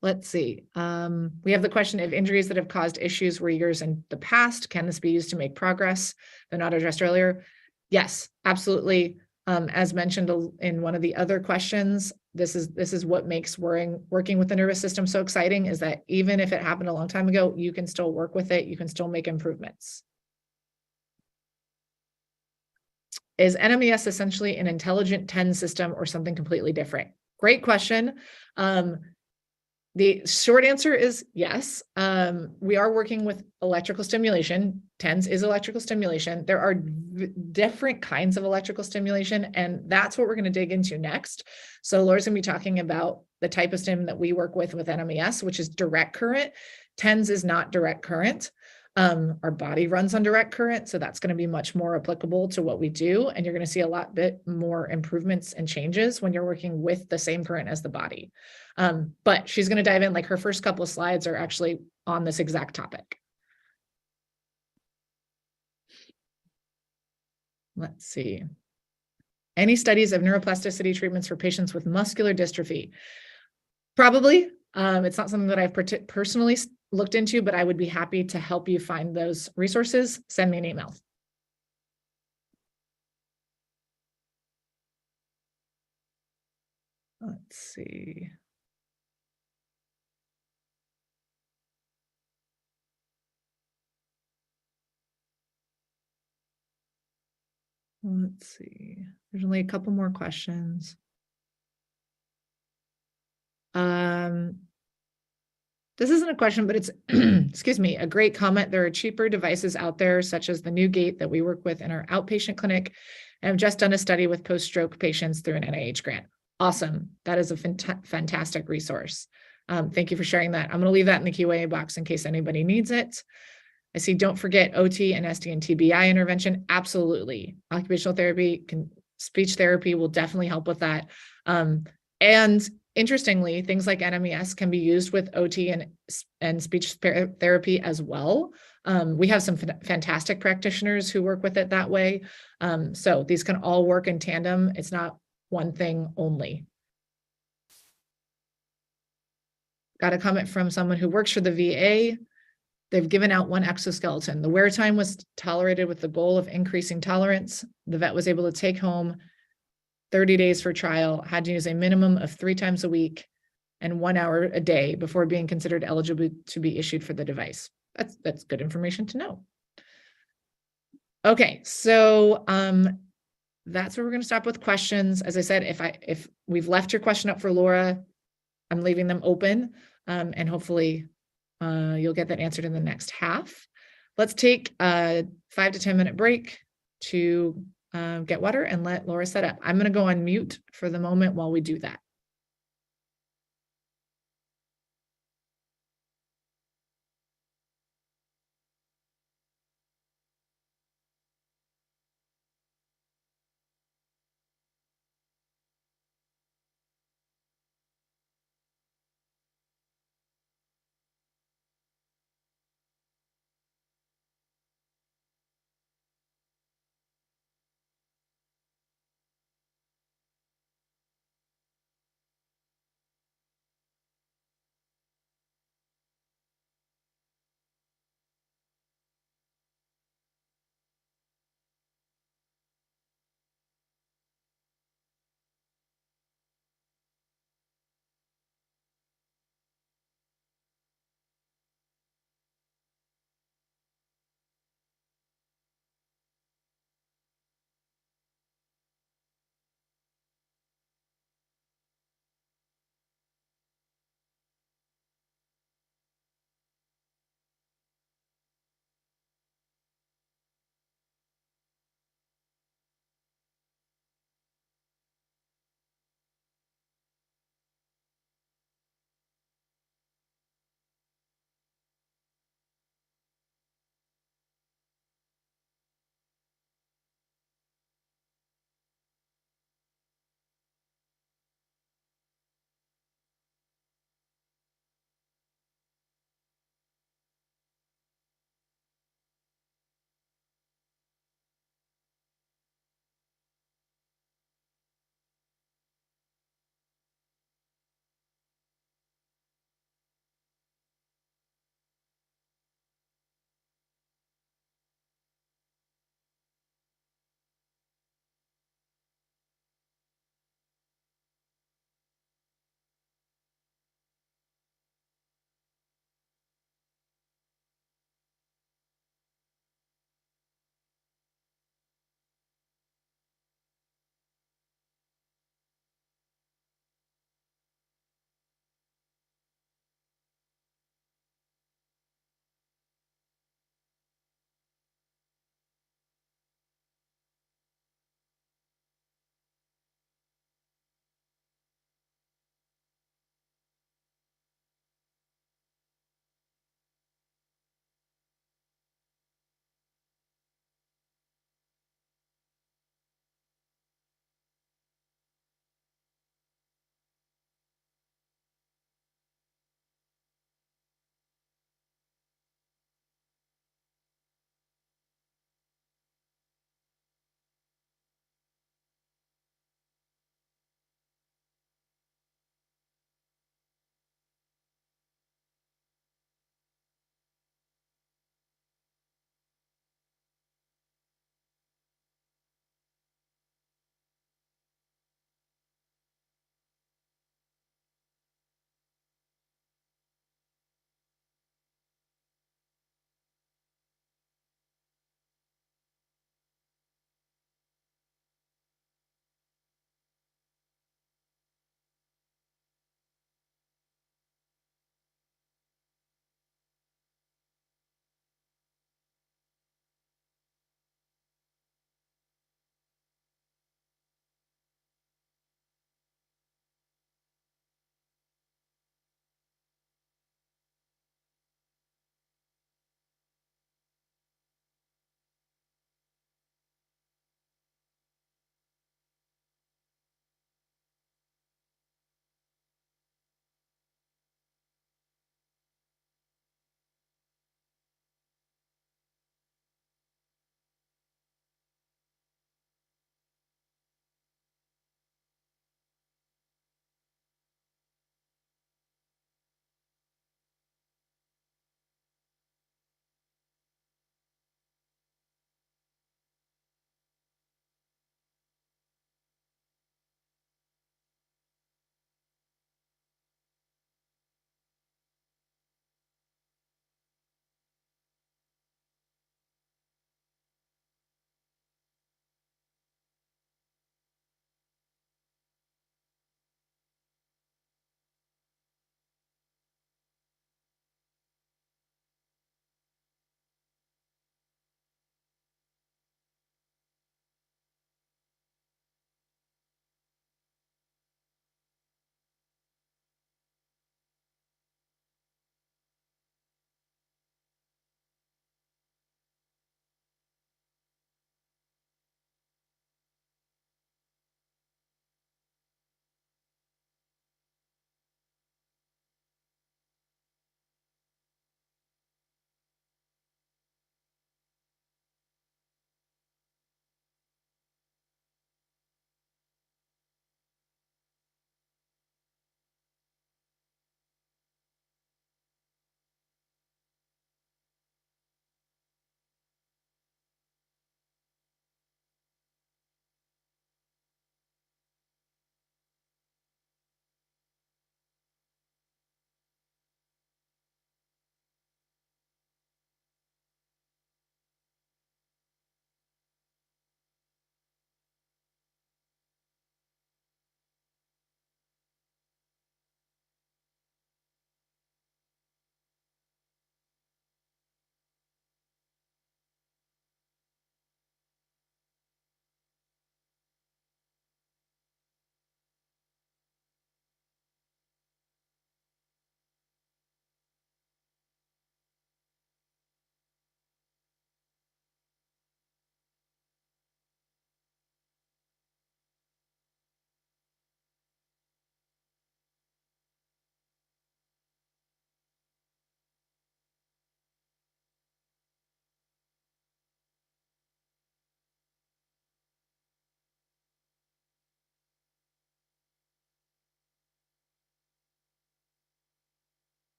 [SPEAKER 2] Let's see. We have the question of injuries that have caused issues were years in the past. Can this be used to make progress? They're not addressed earlier. Yes, absolutely. As mentioned in one of the other questions, this is what makes working with the nervous system so exciting, is that even if it happened a long time ago, you can still work with it. You can still make improvements. Is NMES essentially an intelligent TENS system or something completely different? Great question. The short answer is yes. We are working with electrical stimulation. TENS is electrical stimulation. There are different kinds of electrical stimulation, and that's what we're going to dig into next. So Laura's going to be talking about the type of stim that we work with NMES, which is direct current. TENS is not direct current. Our body runs on direct current, so that's going to be much more applicable to what we do, and you're going to see a bit more improvements and changes when you're working with the same current as the body. But she's going to dive in, like her first couple of slides are actually on this exact topic. Let's see. Any studies of neuroplasticity treatments for patients with muscular dystrophy? Probably. It's not something that I've personally looked into, but I would be happy to help you find those resources. Send me an email. Let's see. Let's see. There's only a couple more questions. This isn't a question, but it's, excuse me, a great comment. There are cheaper devices out there, such as the new gate that we work with in our outpatient clinic. And I've just done a study with post-stroke patients through an NIH grant. Awesome. That is a fantastic resource. Thank you for sharing that. I'm going to leave that in the Q&A box in case anybody needs it. I see, don't forget OT and ST and TBI intervention. Absolutely. Occupational therapy, speech therapy will definitely help with that. And Interestingly, things like NMES can be used with OT and speech therapy as well. We have some fantastic practitioners who work with it that way. So these can all work in tandem. It's not one thing only. Got a comment from someone who works for the VA. They've given out one exoskeleton. The wear time was tolerated with the goal of increasing tolerance. The vet was able to take home 30 days for trial, had to use a minimum of 3 times a week and 1 hour a day before being considered eligible to be issued for the device. That's good information to know. Okay, so that's where we're going to stop with questions. As I said, if we've left your question up for Laura, I'm leaving them open, and hopefully you'll get that answered in the next half. Let's take a 5 to 10 minute break to get water and let Laura set up. I'm going to go on mute for the moment while we do that.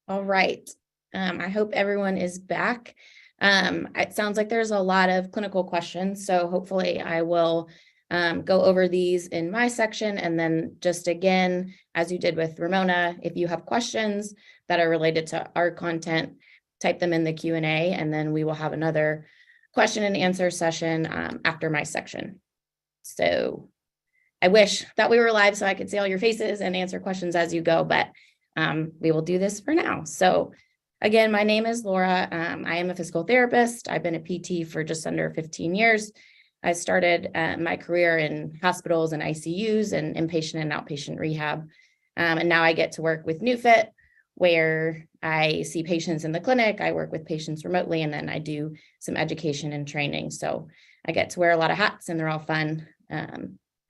[SPEAKER 5] All right. I hope everyone is back. It sounds like there's a lot of clinical questions, so hopefully I will go over these in my section. And then just again, as you did with Ramona, if you have questions that are related to our content, type them in the Q&A, and then we will have another question and answer session after my section. So I wish that we were live so I could see all your faces and answer questions as you go, but we will do this for now. So again, my name is Laura. I am a physical therapist. I've been a PT for just under 15 years. I started my career in hospitals and ICUs and inpatient and outpatient rehab. And now I get to work with NewFit, where I see patients in the clinic, I work with patients remotely, and then I do some education and training. So I get to wear a lot of hats and they're all fun.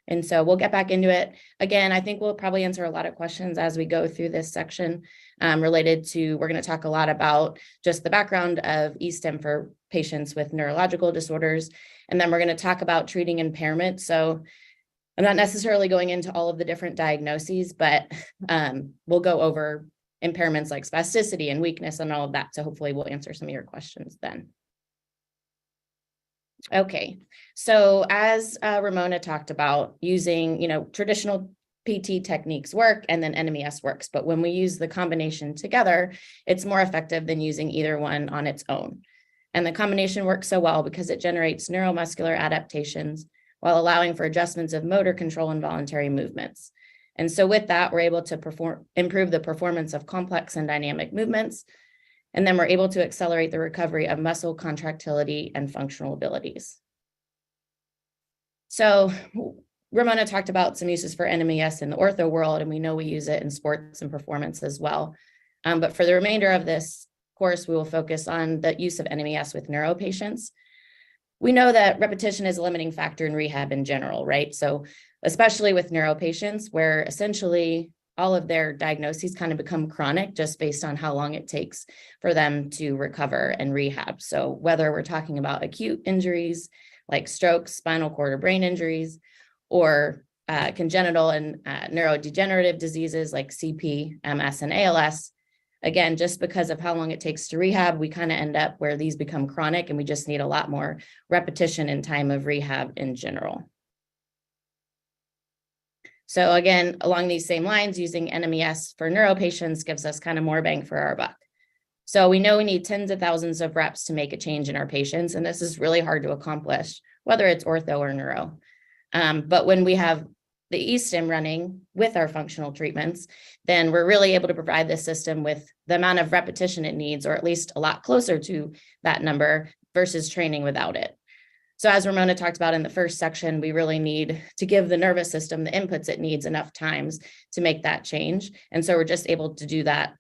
[SPEAKER 5] And so we'll get back into it. Again, I think we'll probably answer a lot of questions as we go through this section related to, we're going to talk a lot about just the background of e-stim for patients with neurological disorders. And then we're going to talk about treating impairment. So I'm not necessarily going into all of the different diagnoses, but we'll go over impairments like spasticity and weakness and all of that. So hopefully we'll answer some of your questions then. Okay, so as Ramona talked about, using, traditional PT techniques work and then NMES works, but when we use the combination together, it's more effective than using either one on its own. And the combination works so well because it generates neuromuscular adaptations while allowing for adjustments of motor control and voluntary movements. And so with that, we're able to improve the performance of complex and dynamic movements. And then we're able to accelerate the recovery of muscle contractility and functional abilities. So Ramona talked about some uses for NMES in the ortho world, and we know we use it in sports and performance as well. But for the remainder of this course, we will focus on the use of NMES with neuro patients. We know that repetition is a limiting factor in rehab in general, right? So especially with neuro patients, where essentially all of their diagnoses kind of become chronic just based on how long it takes for them to recover and rehab. So whether we're talking about acute injuries like strokes, spinal cord or brain injuries, or congenital and neurodegenerative diseases like CP, MS, and ALS, again, just because of how long it takes to rehab, we kind of end up where these become chronic and we just need a lot more repetition and time of rehab in general. So again, along these same lines, using NMES for neuro patients gives us kind of more bang for our buck. So we know we need tens of thousands of reps to make a change in our patients, and this is really hard to accomplish, whether it's ortho or neuro. But when we have the e-stim running with our functional treatments, then we're really able to provide the system with the amount of repetition it needs, or at least a lot closer to that number versus training without it. So as Ramona talked about in the first section, we really need to give the nervous system the inputs it needs enough times to make that change. And so we're just able to do that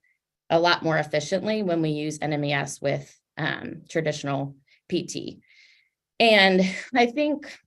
[SPEAKER 5] a lot more efficiently when we use NMES with traditional PT. And I think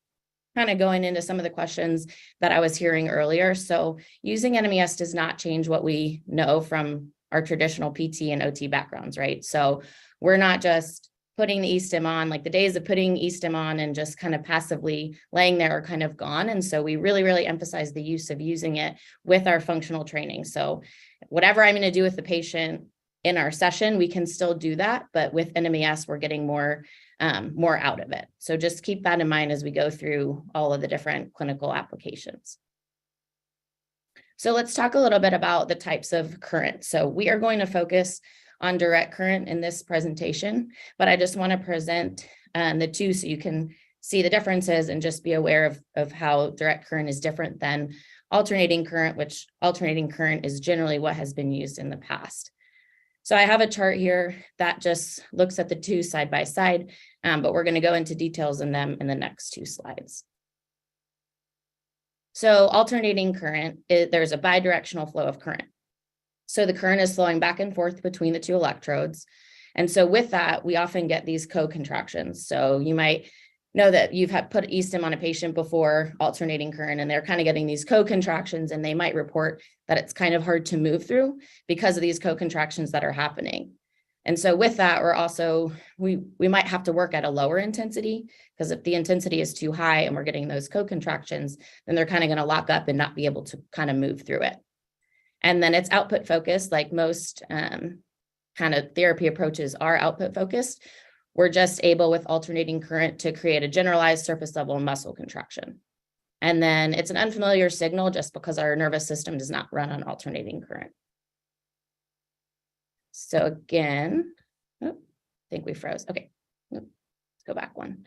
[SPEAKER 5] kind of going into some of the questions that I was hearing earlier. So using NMES does not change what we know from our traditional PT and OT backgrounds, right? So we're not just putting the e-stim on, like the days of putting e-stim on and just kind of passively laying there are kind of gone. And so we really, really emphasize the use of using it with our functional training. So whatever I'm going to do with the patient in our session, we can still do that, but with NMES, we're getting more out of it. So just keep that in mind as we go through all of the different clinical applications. So let's talk a little bit about the types of current. So we are going to focus on direct current in this presentation, but I just want to present the two so you can see the differences and just be aware of how direct current is different than alternating current, which alternating current is generally what has been used in the past. So I have a chart here that just looks at the two side by side, but we're going to go into details in them in the next two slides. So alternating current, there's a bidirectional flow of current. So the current is flowing back and forth between the two electrodes. And so with that, we often get these co-contractions. So you might know that you've put e-stim on a patient before alternating current, and they're kind of getting these co-contractions, and they might report that it's kind of hard to move through because of these co-contractions that are happening. And so with that, we're also, we might have to work at a lower intensity, because if the intensity is too high and we're getting those co-contractions, then they're kind of going to lock up and not be able to kind of move through it. And then it's output focused, like most kind of therapy approaches are output focused, we're just able with alternating current to create a generalized surface level muscle contraction. And then it's an unfamiliar signal just because our nervous system does not run on alternating current. So again, I think we froze. Okay, let's go back one.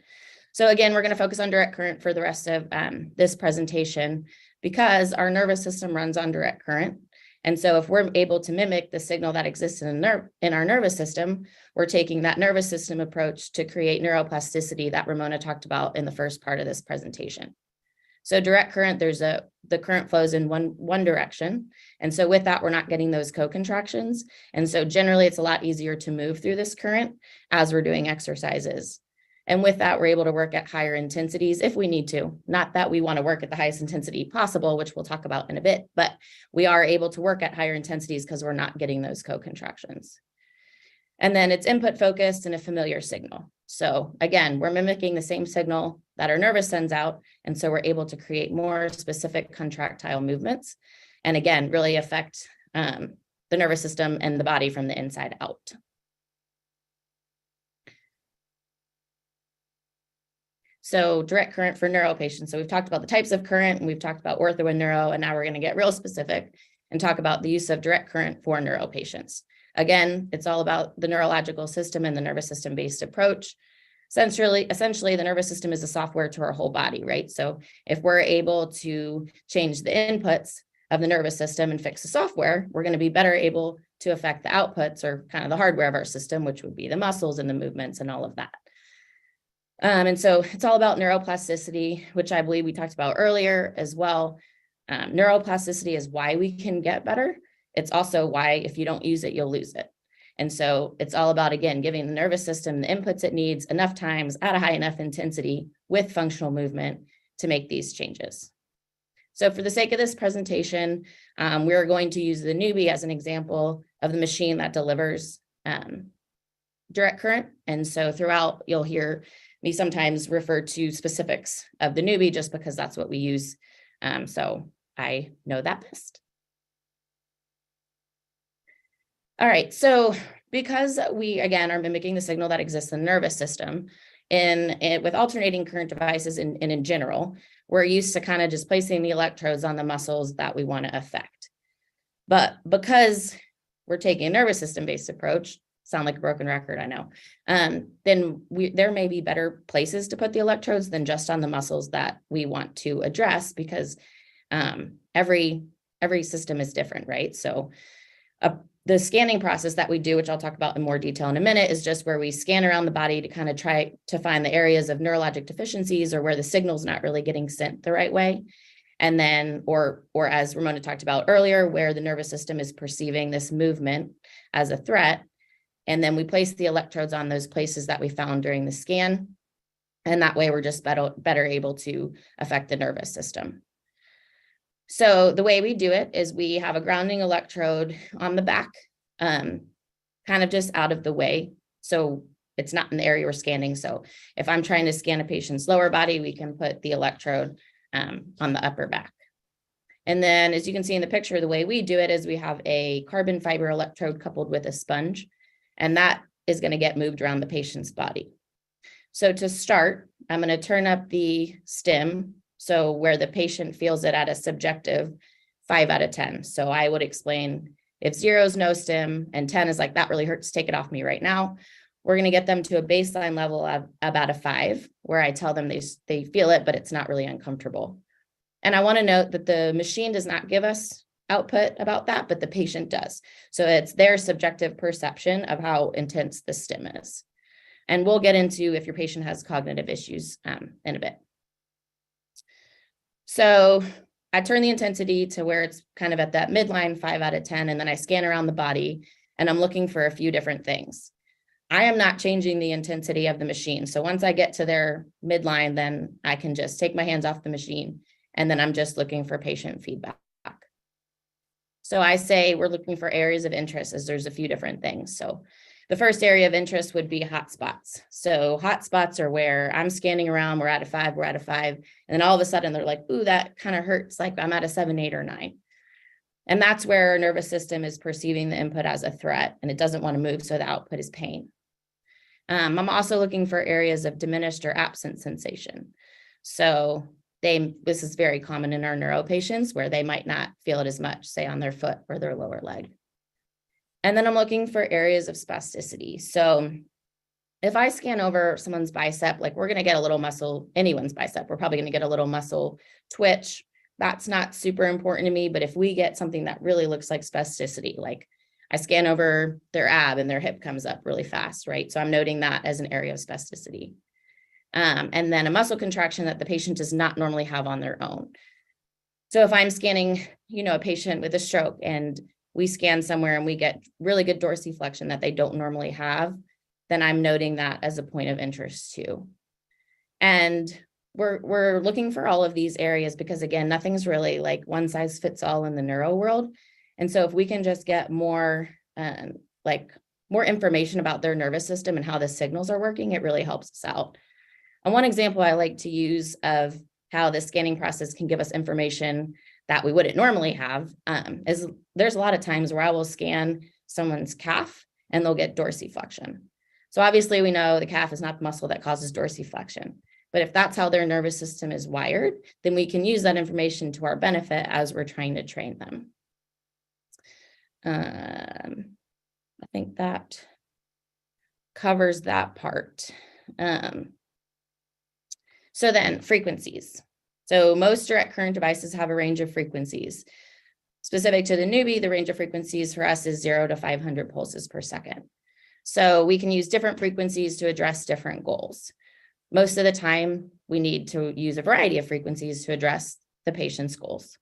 [SPEAKER 5] So again, we're going to focus on direct current for the rest of this presentation because our nervous system runs on direct current. And so if we're able to mimic the signal that exists in our nervous system, we're taking that nervous system approach to create neuroplasticity that Ramona talked about in the first part of this presentation. So direct current, the current flows in one direction. And so with that, we're not getting those co-contractions. And so generally it's a lot easier to move through this current as we're doing exercises. And with that, we're able to work at higher intensities if we need to. Not that we want to work at the highest intensity possible, which we'll talk about in a bit, but we are able to work at higher intensities because we're not getting those co-contractions. And then it's input focused and a familiar signal. So again, we're mimicking the same signal that our nervous sends out. And so we're able to create more specific contractile movements. And again, really affect the nervous system and the body from the inside out. So direct current for neuro patients. So we've talked about the types of current and we've talked about ortho and neuro, and now we're going to get real specific and talk about the use of direct current for neuro patients. Again, it's all about the neurological system and the nervous system based approach. Essentially, the nervous system is a software to our whole body, right? So if we're able to change the inputs of the nervous system and fix the software, we're going to be better able to affect the outputs or kind of the hardware of our system, which would be the muscles and the movements and all of that. And so it's all about neuroplasticity, which I believe we talked about earlier as well. Neuroplasticity is why we can get better. It's also why if you don't use it, you'll lose it. And so it's all about, again, giving the nervous system the inputs it needs enough times at a high enough intensity with functional movement to make these changes. So for the sake of this presentation, we're going to use the newbie as an example of the machine that delivers direct current. And so throughout, you'll hear me sometimes refer to specifics of the newbie just because that's what we use. So I know that best. All right, so because we, again, are mimicking the signal that exists in the nervous system, with alternating current devices and in general, we're used to kind of just placing the electrodes on the muscles that we want to affect. But because we're taking a nervous system-based approach, sound like a broken record, I know, then there may be better places to put the electrodes than just on the muscles that we want to address because every system is different, right? So the scanning process that we do, which I'll talk about in more detail in a minute, is just where we scan around the body to kind of try to find the areas of neurologic deficiencies or where the signal's not really getting sent the right way. And then, or as Ramona talked about earlier, where the nervous system is perceiving this movement as a threat. And then we place the electrodes on those places that we found during the scan. And that way we're just better able to affect the nervous system. So the way we do it is we have a grounding electrode on the back, kind of just out of the way. So it's not in the area we're scanning. So if I'm trying to scan a patient's lower body, we can put the electrode on the upper back. And then as you can see in the picture, the way we do it is we have a carbon fiber electrode coupled with a sponge, and that is going to get moved around the patient's body. So to start, I'm going to turn up the stim. So where the patient feels it at a subjective 5 out of 10. So I would explain if 0 is no stim and 10 is like, that really hurts, take it off me right now. We're going to get them to a baseline level of about a 5, where I tell them they feel it, but it's not really uncomfortable. And I want to note that the machine does not give us output about that, but the patient does. So it's their subjective perception of how intense the stim is. And we'll get into if your patient has cognitive issues in a bit. So I turn the intensity to where it's kind of at that midline 5 out of 10, and then I scan around the body and I'm looking for a few different things. I am not changing the intensity of the machine. So once I get to their midline, then I can just take my hands off the machine and then I'm just looking for patient feedback. So I say we're looking for areas of interest as there's a few different things. So the first area of interest would be hotspots. So hotspots are where I'm scanning around, we're at a 5, and then all of a sudden they're like, ooh, that kind of hurts, like I'm at a 7, 8, or 9. And that's where our nervous system is perceiving the input as a threat, and it doesn't want to move, so the output is pain. I'm also looking for areas of diminished or absent sensation. So this is very common in our neuro patients where they might not feel it as much, say on their foot or their lower leg. And then I'm looking for areas of spasticity. So if I scan over someone's bicep, like we're going to get a little muscle, anyone's bicep, we're probably going to get a little muscle twitch. That's not super important to me, but if we get something that really looks like spasticity, like I scan over their ab and their hip comes up really fast, right? So I'm noting that as an area of spasticity. And then a muscle contraction that the patient does not normally have on their own. So if I'm scanning, a patient with a stroke and we scan somewhere and we get really good dorsiflexion that they don't normally have, then I'm noting that as a point of interest too. And we're looking for all of these areas because again, nothing's really like one size fits all in the neuro world. And so if we can just get more information about their nervous system and how the signals are working, it really helps us out. And one example I like to use of how the scanning process can give us information that we wouldn't normally have is there's a lot of times where I will scan someone's calf and they'll get dorsiflexion. So obviously we know the calf is not the muscle that causes dorsiflexion, but if that's how their nervous system is wired, then we can use that information to our benefit as we're trying to train them. I think that covers that part. So then frequencies. So most direct current devices have a range of frequencies. Specific to the newbie, the range of frequencies for us is 0 to 500 pulses per second. So we can use different frequencies to address different goals. Most of the time, we need to use a variety of frequencies to address the patient's goals.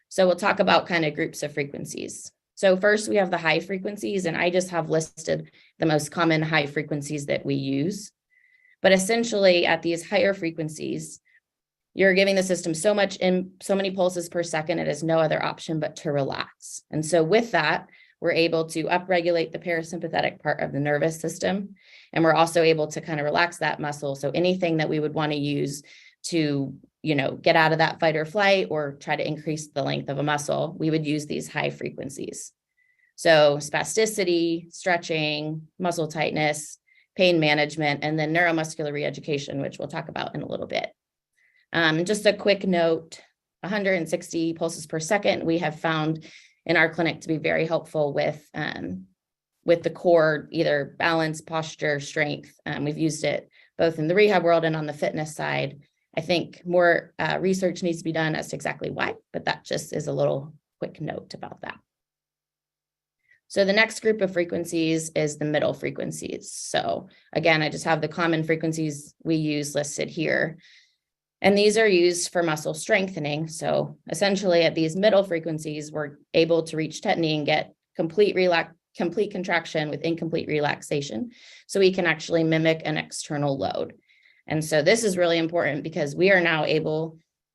[SPEAKER 5] So we'll talk about kind of groups of frequencies. So first we have the high frequencies, and I just have listed the most common high frequencies that we use. But essentially at these higher frequencies, you're giving the system so many pulses per second, it has no other option but to relax. And so with that, we're able to upregulate the parasympathetic part of the nervous system. And we're also able to kind of relax that muscle. So anything that we would want to use to, get out of that fight or flight or try to increase the length of a muscle, we would use these high frequencies. So spasticity, stretching, muscle tightness, pain management, and then neuromuscular reeducation, which we'll talk about in a little bit. And just a quick note, 160 pulses per second, we have found in our clinic to be very helpful with the core, either balance, posture, strength. We've used it both in the rehab world and on the fitness side. I think more research needs to be done as to exactly why, but that just is a little quick note about that. So the next group of frequencies is the middle frequencies. So again, I just have the common frequencies we use listed here. And these are used for muscle strengthening. So essentially at these middle frequencies, we're able to reach tetany and get complete contraction with incomplete relaxation. So we can actually mimic an external load. And so this is really important because we are now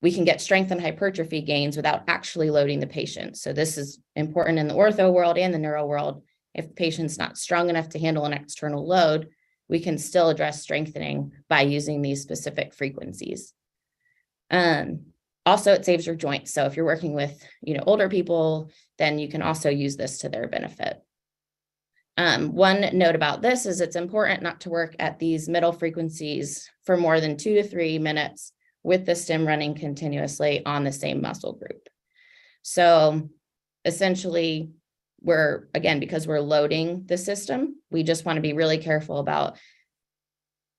[SPEAKER 5] we can get strength and hypertrophy gains without actually loading the patient. So this is important in the ortho world and the neuro world. If the patient's not strong enough to handle an external load, we can still address strengthening by using these specific frequencies. Also, it saves your joints. So if you're working with, older people, then you can also use this to their benefit. One note about this is it's important not to work at these middle frequencies for more than 2 to 3 minutes with the stim running continuously on the same muscle group. So essentially, because we're loading the system, we just want to be really careful about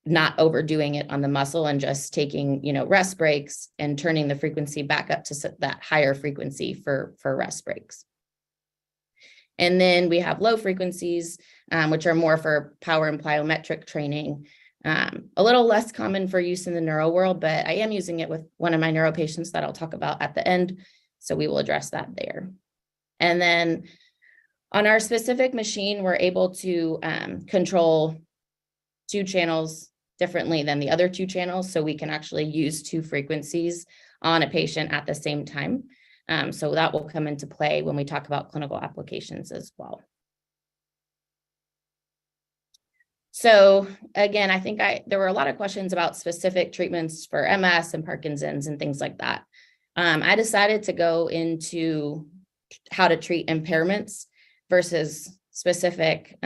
[SPEAKER 5] not overdoing it on the muscle and just taking, rest breaks and turning the frequency back up to that higher frequency for rest breaks. And then we have low frequencies, which are more for power and plyometric training. A little less common for use in the neuro world, but I am using it with one of my neuro patients that I'll talk about at the end. So we will address that there. And then on our specific machine, we're able to control 2 channels differently than the other 2 channels. So we can actually use 2 frequencies on a patient at the same time. So that will come into play when we talk about clinical applications as well. So again, I think there were a lot of questions about specific treatments for MS and Parkinson's and things like that. I decided to go into how to treat impairments versus specific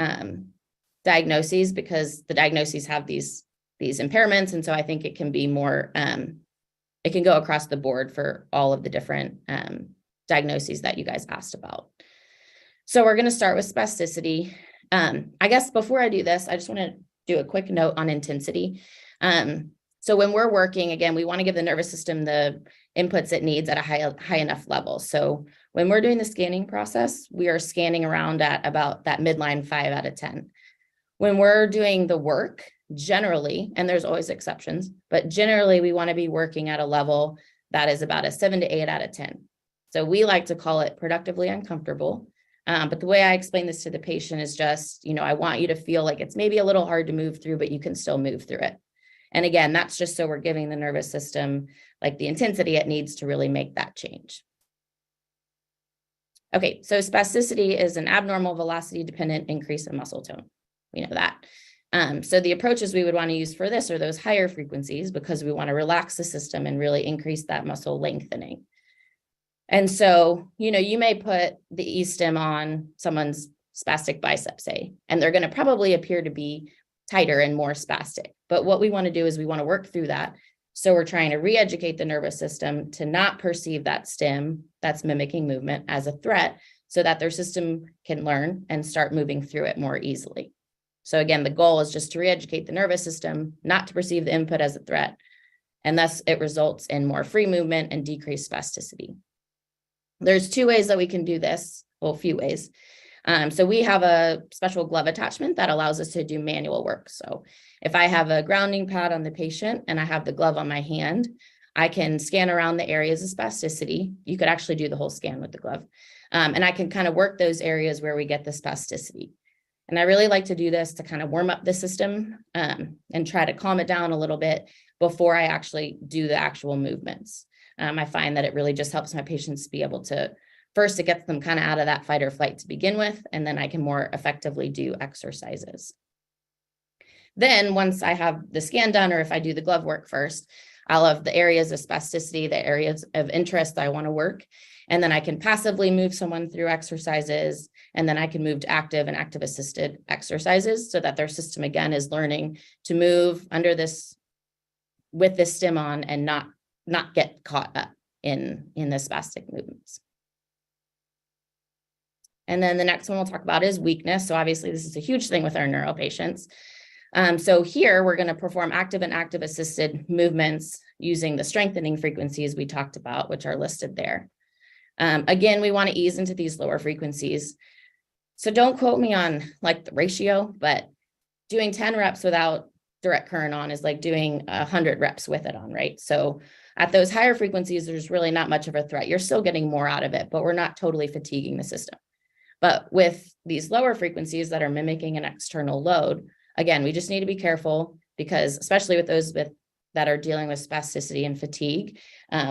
[SPEAKER 5] diagnoses, because the diagnoses have these impairments. And so I think it can be more, it can go across the board for all of the different diagnoses that you guys asked about. So we're going to start with spasticity. I guess before I do this, I just want to do a quick note on intensity. So when we're working, again, we want to give the nervous system the inputs it needs at a high enough level. So when we're doing the scanning process, we are scanning around at about that midline 5 out of 10. When we're doing the work, generally, and there's always exceptions, but generally we want to be working at a level that is about a 7 to 8 out of 10. So we like to call it productively uncomfortable. But the way I explain this to the patient is just, I want you to feel like it's maybe a little hard to move through, but you can still move through it. And again, that's just so we're giving the nervous system like the intensity it needs to really make that change. Okay, so spasticity is an abnormal velocity dependent increase in muscle tone. We know that. So the approaches we would want to use for this are those higher frequencies, because we want to relax the system and really increase that muscle lengthening. And so, you may put the E-stim on someone's spastic bicep, say, and they're going to probably appear to be tighter and more spastic. But what we want to do is we want to work through that. So we're trying to re-educate the nervous system to not perceive that stim that's mimicking movement as a threat, so that their system can learn and start moving through it more easily. So again, the goal is just to re-educate the nervous system, not to perceive the input as a threat. And thus it results in more free movement and decreased spasticity. There's 2 ways that we can do this, well, a few ways. So we have a special glove attachment that allows us to do manual work. So if I have a grounding pad on the patient and I have the glove on my hand, I can scan around the areas of spasticity. You could actually do the whole scan with the glove. And I can kind of work those areas where we get the spasticity. And I really like to do this to kind of warm up the system and try to calm it down a little bit before I actually do the actual movements. I find that it really just helps my patients be able to, first, it gets them kind of out of that fight or flight to begin with, and then I can more effectively do exercises. Then once I have the scan done, or if I do the glove work first, I'll have the areas of spasticity, the areas of interest that I want to work. And then I can passively move someone through exercises, and then I can move to active and active assisted exercises so that their system again is learning to move under this, with this stim on, and not get caught up in the spastic movements. And then the next one we'll talk about is weakness. So obviously this is a huge thing with our neuro patients. So here we're going to perform active and active assisted movements using the strengthening frequencies we talked about, which are listed there. Again, we want to ease into these lower frequencies. So don't quote me on like the ratio, but doing 10 reps without direct current on is like doing 100 reps with it on, right? So at those higher frequencies, there's really not much of a threat. You're still getting more out of it, but we're not totally fatiguing the system. But with these lower frequencies that are mimicking an external load, again, we just need to be careful, because especially with those that are dealing with spasticity and fatigue,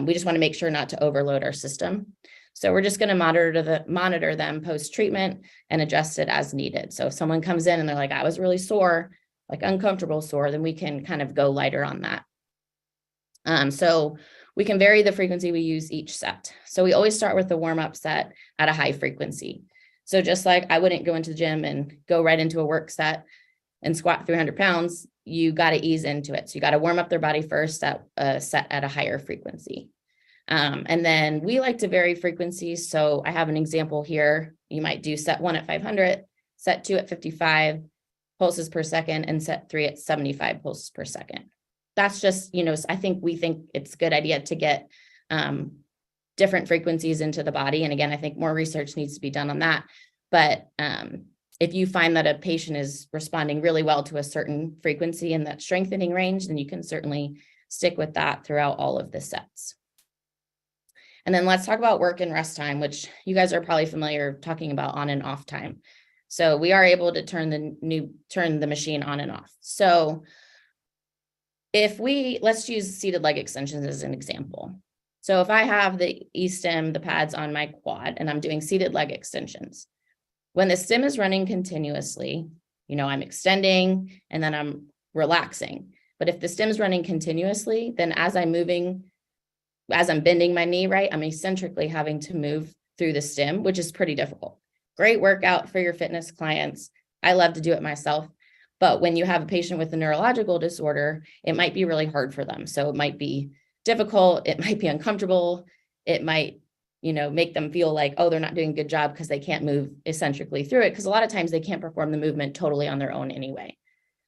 [SPEAKER 5] we just want to make sure not to overload our system. So we're just going to monitor them post-treatment and adjust it as needed. So if someone comes in and they're like, I was really sore, like uncomfortable sore, then we can kind of go lighter on that. So we can vary the frequency we use each set. So we always start with the warm-up set at a high frequency. So just like I wouldn't go into the gym and go right into a work set and squat 300 pounds, you got to ease into it. So you got to warm up their body first at set at a higher frequency. And then we like to vary frequencies. So I have an example here. You might do set 1 at 500, set 2 at 55 pulses per second, and set 3 at 75 pulses per second. That's just, we think it's a good idea to get different frequencies into the body. And again, I think more research needs to be done on that. But if you find that a patient is responding really well to a certain frequency in that strengthening range, then you can certainly stick with that throughout all of the sets. And then let's talk about work and rest time, which you guys are probably familiar talking about on and off time. So we are able to turn the machine on and off. So let's use seated leg extensions as an example. So if I have the E-stim, the pads on my quad, and I'm doing seated leg extensions, when the stim is running continuously, I'm extending and then I'm relaxing. But if the stim is running continuously, then as I'm bending my knee, right, I'm eccentrically having to move through the stim, which is pretty difficult. Great workout for your fitness clients. I love to do it myself. But when you have a patient with a neurological disorder, it might be really hard for them. So it might be difficult. It might be uncomfortable. It might, make them feel like, oh, they're not doing a good job because they can't move eccentrically through it. Because a lot of times they can't perform the movement totally on their own anyway.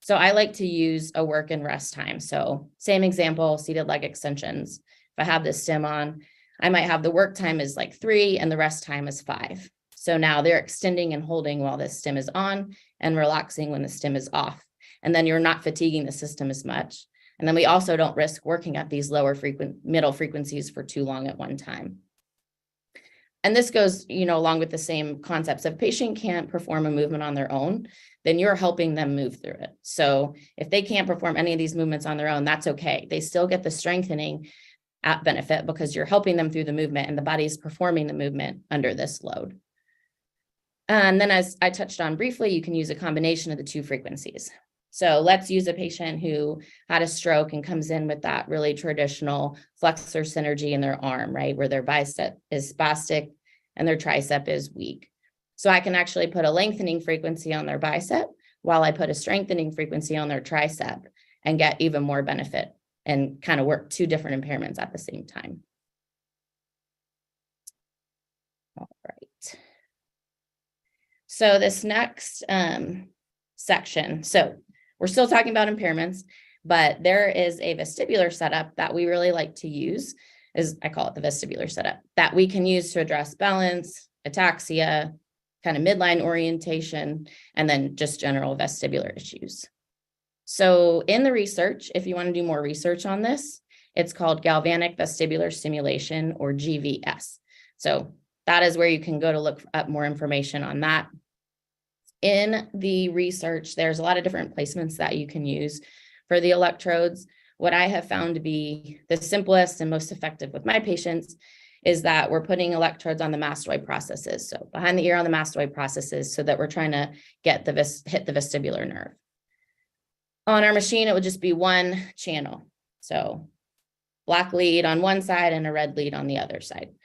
[SPEAKER 5] So I like to use a work and rest time. So same example, seated leg extensions. If I have this stim on, I might have the work time is like 3 and the rest time is 5. So now they're extending and holding while this stim is on and relaxing when the stim is off. And then you're not fatiguing the system as much. And then we also don't risk working at these middle frequencies for too long at one time. And this goes, along with the same concepts. If a patient can't perform a movement on their own, then you're helping them move through it. So if they can't perform any of these movements on their own, that's okay. They still get the strengthening at benefit because you're helping them through the movement and the body's performing the movement under this load. And then, as I touched on briefly, you can use a combination of the 2 frequencies. So let's use a patient who had a stroke and comes in with that really traditional flexor synergy in their arm, right? Where their bicep is spastic and their tricep is weak. So I can actually put a lengthening frequency on their bicep while I put a strengthening frequency on their tricep and get even more benefit and kind of work 2 different impairments at the same time. All right. So this next section, so we're still talking about impairments, but there is a vestibular setup that we really like to use, I call it the vestibular setup, that we can use to address balance, ataxia, kind of midline orientation, and then just general vestibular issues. So in the research, if you want to do more research on this, it's called galvanic vestibular stimulation, or GVS. So that is where you can go to look up more information on that. In the research, there's a lot of different placements that you can use for the electrodes. What I have found to be the simplest and most effective with my patients is that we're putting electrodes on the mastoid processes. So behind the ear on the mastoid processes, so that we're trying to get hit the vestibular nerve. On our machine, it would just be one channel. So black lead on one side and a red lead on the other side.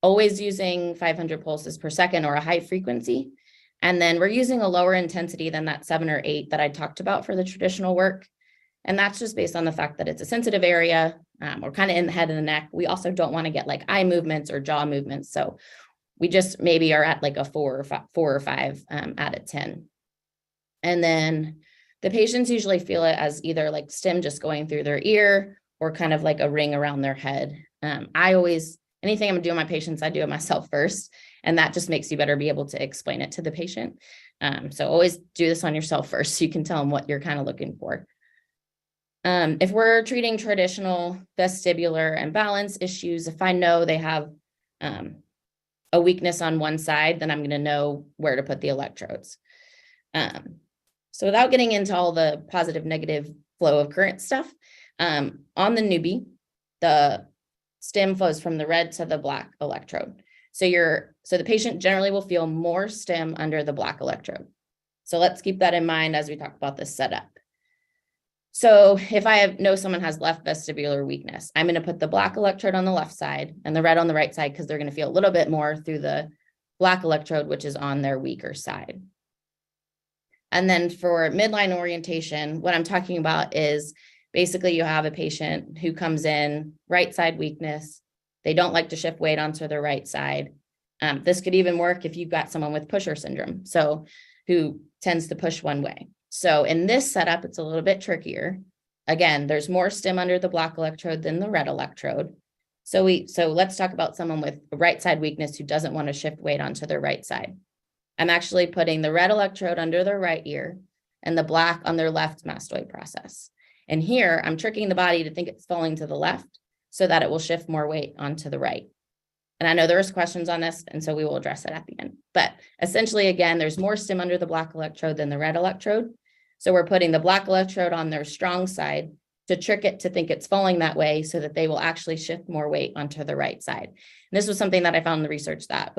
[SPEAKER 5] Always using 500 pulses per second or a high frequency. And then we're using a lower intensity than that 7 or 8 that I talked about for the traditional work. And that's just based on the fact that it's a sensitive area. We're kind of in the head and the neck. We also don't want to get like eye movements or jaw movements. So we just maybe are at like a 4 or 5 out of 10. And then the patients usually feel it as either like stim just going through their ear or kind of like a ring around their head. Anything I'm gonna do on my patients, I do it myself first. And that just makes you better be able to explain it to the patient. So always do this on yourself first so you can tell them what you're kind of looking for. If we're treating traditional vestibular and balance issues, if I know they have a weakness on one side, then I'm gonna know where to put the electrodes. So without getting into all the positive, negative flow of current stuff, on the newbie, the stim flows from the red to the black electrode. So the patient generally will feel more stim under the black electrode. So let's keep that in mind as we talk about this setup. So if I know someone has left vestibular weakness, I'm going to put the black electrode on the left side and the red on the right side, because they're going to feel a little bit more through the black electrode, which is on their weaker side. And then for midline orientation, what I'm talking about is basically you have a patient who comes in, right side weakness. They don't like to shift weight onto their right side. This could even work if you've got someone with pusher syndrome, so who tends to push one way. So in this setup, it's a little bit trickier. Again, there's more stim under the black electrode than the red electrode. So let's talk about someone with right side weakness who doesn't want to shift weight onto their right side. I'm actually putting the red electrode under their right ear and the black on their left mastoid process. And here I'm tricking the body to think it's falling to the left so that it will shift more weight onto the right. And I know there's questions on this, and so we will address it at the end. But essentially, again, there's more stim under the black electrode than the red electrode. So we're putting the black electrode on their strong side to trick it to think it's falling that way so that they will actually shift more weight onto the right side. And this was something that I found in the research that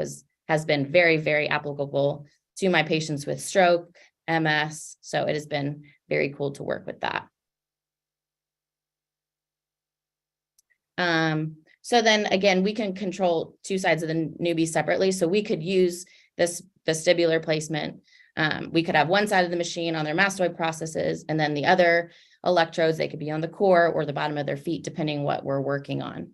[SPEAKER 5] has been very, very applicable to my patients with stroke, MS. So it has been very cool to work with that. So then again, we can control two sides of the newbie separately. So we could use this vestibular placement. We could have one side of the machine on their mastoid processes, and then the other electrodes, they could be on the core or the bottom of their feet, depending what we're working on.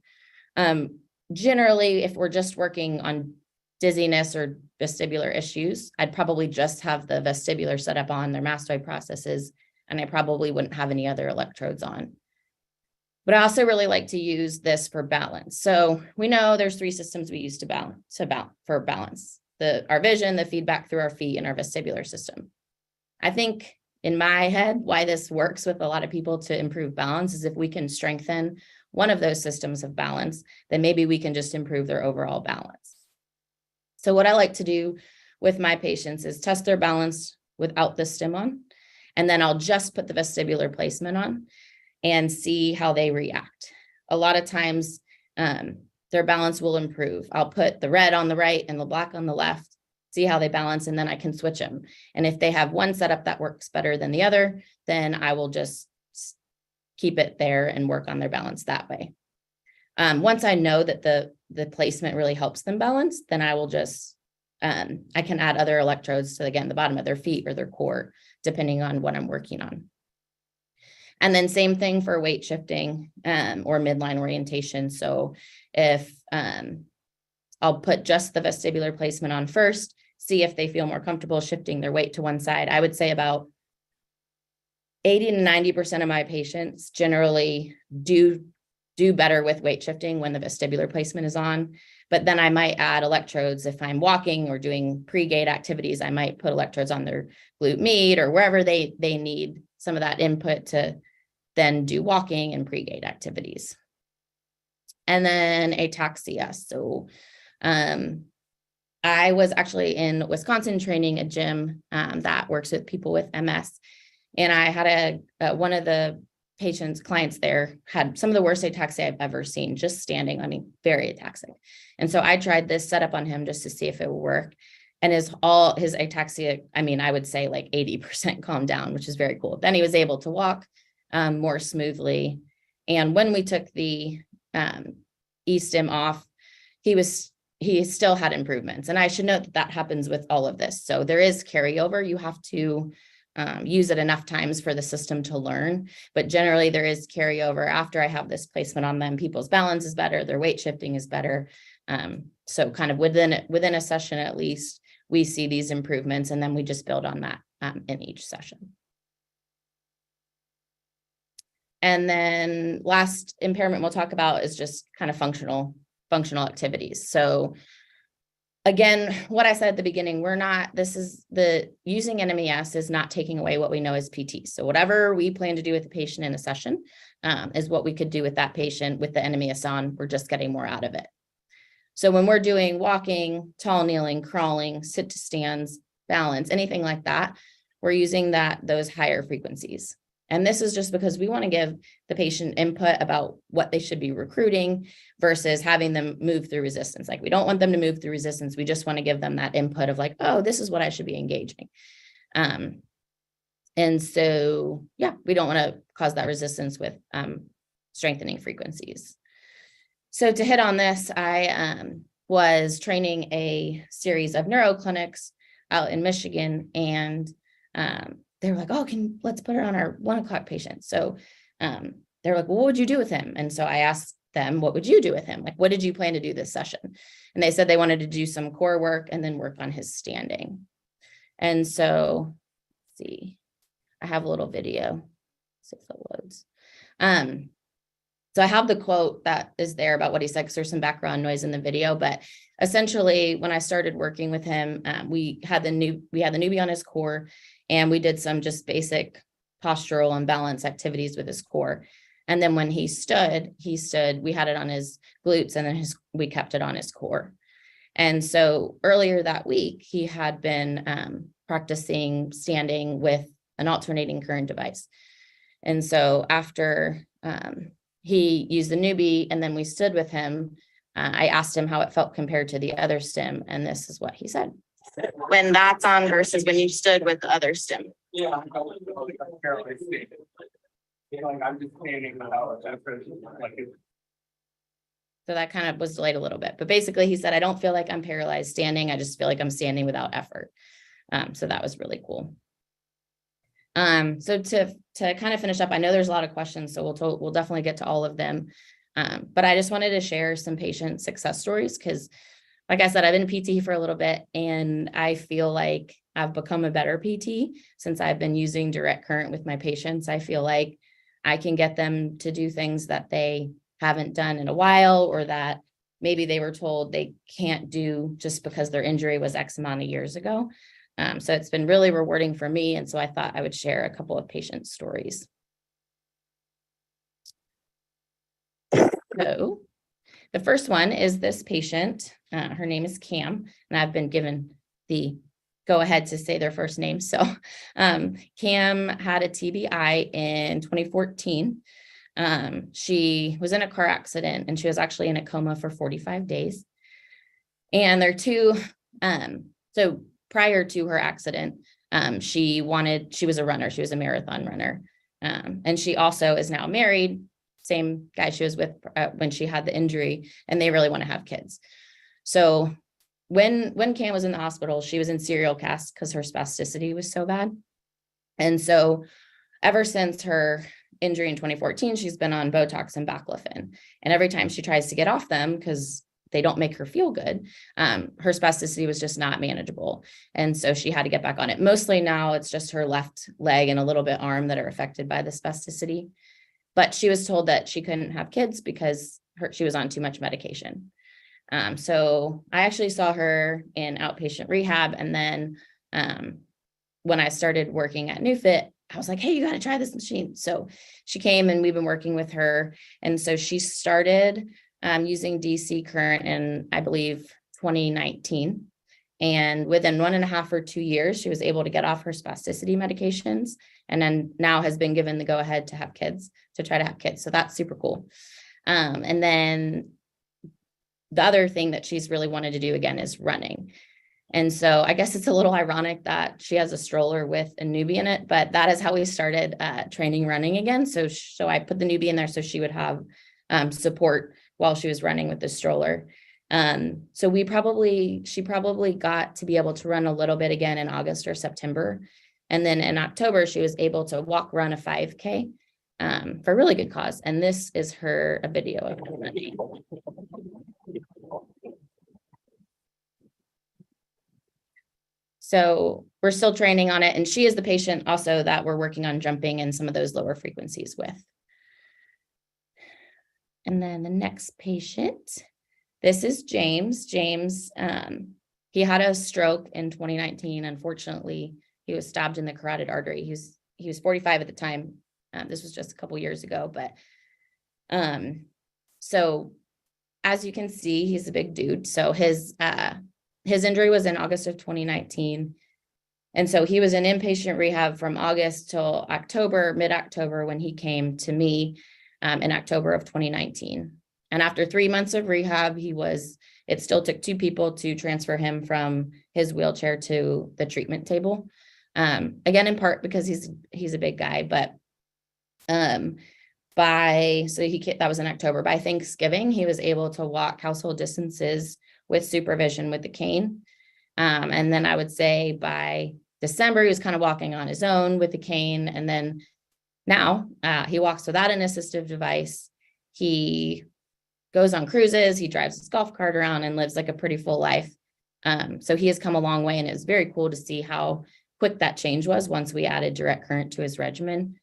[SPEAKER 5] Generally, if we're just working on dizziness or vestibular issues, I'd probably just have the vestibular set up on their mastoid processes, and I probably wouldn't have any other electrodes on. But I also really like to use this for balance. So we know there's 3 systems we use for balance: our vision, the feedback through our feet, and our vestibular system. I think in my head, why this works with a lot of people to improve balance is if we can strengthen one of those systems of balance, then maybe we can just improve their overall balance. So what I like to do with my patients is test their balance without the stim on, and then I'll just put the vestibular placement on and see how they react. A lot of times their balance will improve. I'll put the red on the right and the black on the left, see how they balance, and then I can switch them. And if they have one setup that works better than the other, then I will just keep it there and work on their balance that way. Once I know that the placement really helps them balance, then I will just, I can add other electrodes to, again, the bottom of their feet or their core, depending on what I'm working on. And then same thing for weight shifting or midline orientation. So if I'll put just the vestibular placement on first, see if they feel more comfortable shifting their weight to one side. I would say about 80 to 90% of my patients generally do better with weight shifting when the vestibular placement is on. But then I might add electrodes if I'm walking or doing pre-gait activities. I might put electrodes on their glute med or wherever they need some of that input to then do walking and pre-gait activities. And then ataxia. So I was actually in Wisconsin training a gym that works with people with MS. And I had one of the clients there had some of the worst ataxia I've ever seen, just standing. I mean, very ataxic. And so I tried this setup on him just to see if it would work. And his ataxia, I mean, I would say like 80% calmed down, which is very cool. Then he was able to walk more smoothly. And when we took the e-stim off, he still had improvements. And I should note that happens with all of this. So there is carryover. You have to use it enough times for the system to learn. But generally there is carryover. After I have this placement on them, people's balance is better, their weight shifting is better. So kind of within a session, at least, we see these improvements, and then we just build on that in each session. And then last impairment we'll talk about is just kind of functional activities. So again, what I said at the beginning, using NMES is not taking away what we know as PT. So whatever we plan to do with the patient in a session is what we could do with that patient with the NMES on. We're just getting more out of it. So when we're doing walking, tall kneeling, crawling, sit to stands, balance, anything like that, we're using those higher frequencies. And this is just because we want to give the patient input about what they should be recruiting versus having them move through resistance. Like, we don't want them to move through resistance. We just want to give them that input of like, oh, this is what I should be engaging. And so, yeah, we don't want to cause that resistance with strengthening frequencies. So to hit on this, I was training a series of neuro clinics out in Michigan, and they were like, oh, let's put it on our 1 o'clock patient. So they're like, well, what would you do with him? And so I asked them, what would you do with him? Like, what did you plan to do this session? And they said they wanted to do some core work and then work on his standing. And so, let's see, I have a little video. See if it loads. So I have the quote that is there about what he said, because there's some background noise in the video. But essentially, when I started working with him, we had the newbie on his core, and we did some just basic postural and balance activities with his core. And then when he stood, we had it on his glutes, and then we kept it on his core. And so earlier that week, he had been practicing standing with an alternating current device. And so after he used the newbie and then we stood with him, I asked him how it felt compared to the other stim, and this is what he said. When that's on versus when you stood with the other stim.
[SPEAKER 6] Yeah, I'm probably fairly stable. You know, like I'm just standing without like
[SPEAKER 5] So that kind of was delayed a little bit, but basically he said, I don't feel like I'm paralyzed standing. I just feel like I'm standing without effort. So that was really cool. So to kind of finish up, I know there's a lot of questions, so we'll definitely get to all of them. But I just wanted to share some patient success stories because, like I said, I've been PT for a little bit, and I feel like I've become a better PT since I've been using direct current with my patients. I feel like I can get them to do things that they haven't done in a while, or that maybe they were told they can't do just because their injury was X amount of years ago. So it's been really rewarding for me. And so I thought I would share a couple of patient stories. So the first one is this patient. Her name is Cam, and I've been given the go ahead to say their first name. So Cam had a TBI in 2014. She was in a car accident, and she was actually in a coma for 45 days. And there are two, so prior to her accident, she was a runner. She was a marathon runner. And she also is now married, same guy she was with when she had the injury, and they really want to have kids. So when Cam was in the hospital, she was in serial cast because her spasticity was so bad. And so ever since her injury in 2014, she's been on Botox and baclofen. And every time she tries to get off them, because they don't make her feel good, her spasticity was just not manageable. And so she had to get back on it. Mostly now it's just her left leg and a little bit arm that are affected by the spasticity. But she was told that she couldn't have kids because she was on too much medication. So I actually saw her in outpatient rehab. And then when I started working at NewFit, I was like, hey, you got to try this machine. So she came and we've been working with her. And so she started using DC current in, I believe, 2019. And within 1.5 or 2 years, she was able to get off her spasticity medications, and then now has been given the go ahead to have kids, to try to have kids. So that's super cool. And then the other thing that she's really wanted to do again is running. And so I guess it's a little ironic that she has a stroller with a newbie in it, but that is how we started training running again. So I put the newbie in there so she would have support while she was running with the stroller. So she probably got to be able to run a little bit again in August or September. And then in October, she was able to run a 5K for a really good cause. And this is a video of her running. So we're still training on it. And she is the patient also that we're working on jumping and some of those lower frequencies with. And then the next patient, this is James. James, he had a stroke in 2019. Unfortunately, he was stabbed in the carotid artery. He was 45 at the time. This was just a couple years ago, but so as you can see, he's a big dude. So his injury was in August of 2019. And so he was in inpatient rehab from August till October, mid-October, when he came to me in October of 2019. And after 3 months of rehab, it still took 2 people to transfer him from his wheelchair to the treatment table. Again, in part because he's a big guy, but that was in October. By Thanksgiving, he was able to walk household distances with supervision with the cane. And then I would say by December, he was kind of walking on his own with the cane. And then now he walks without an assistive device. He goes on cruises, he drives his golf cart around and lives like a pretty full life. So he has come a long way, and it was very cool to see how quick that change was once we added direct current to his regimen.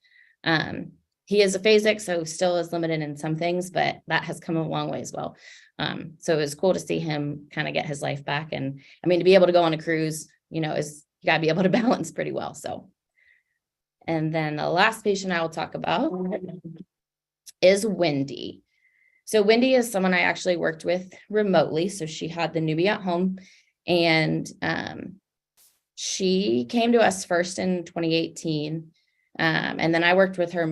[SPEAKER 5] He is aphasic, so still is limited in some things, but that has come a long way as well. So it was cool to see him kind of get his life back. And I mean, to be able to go on a cruise, you got to be able to balance pretty well. So, and then the last patient I will talk about is Wendy. So Wendy is someone I actually worked with remotely. So she had the newbie at home, and she came to us first in 2018. And then I worked with her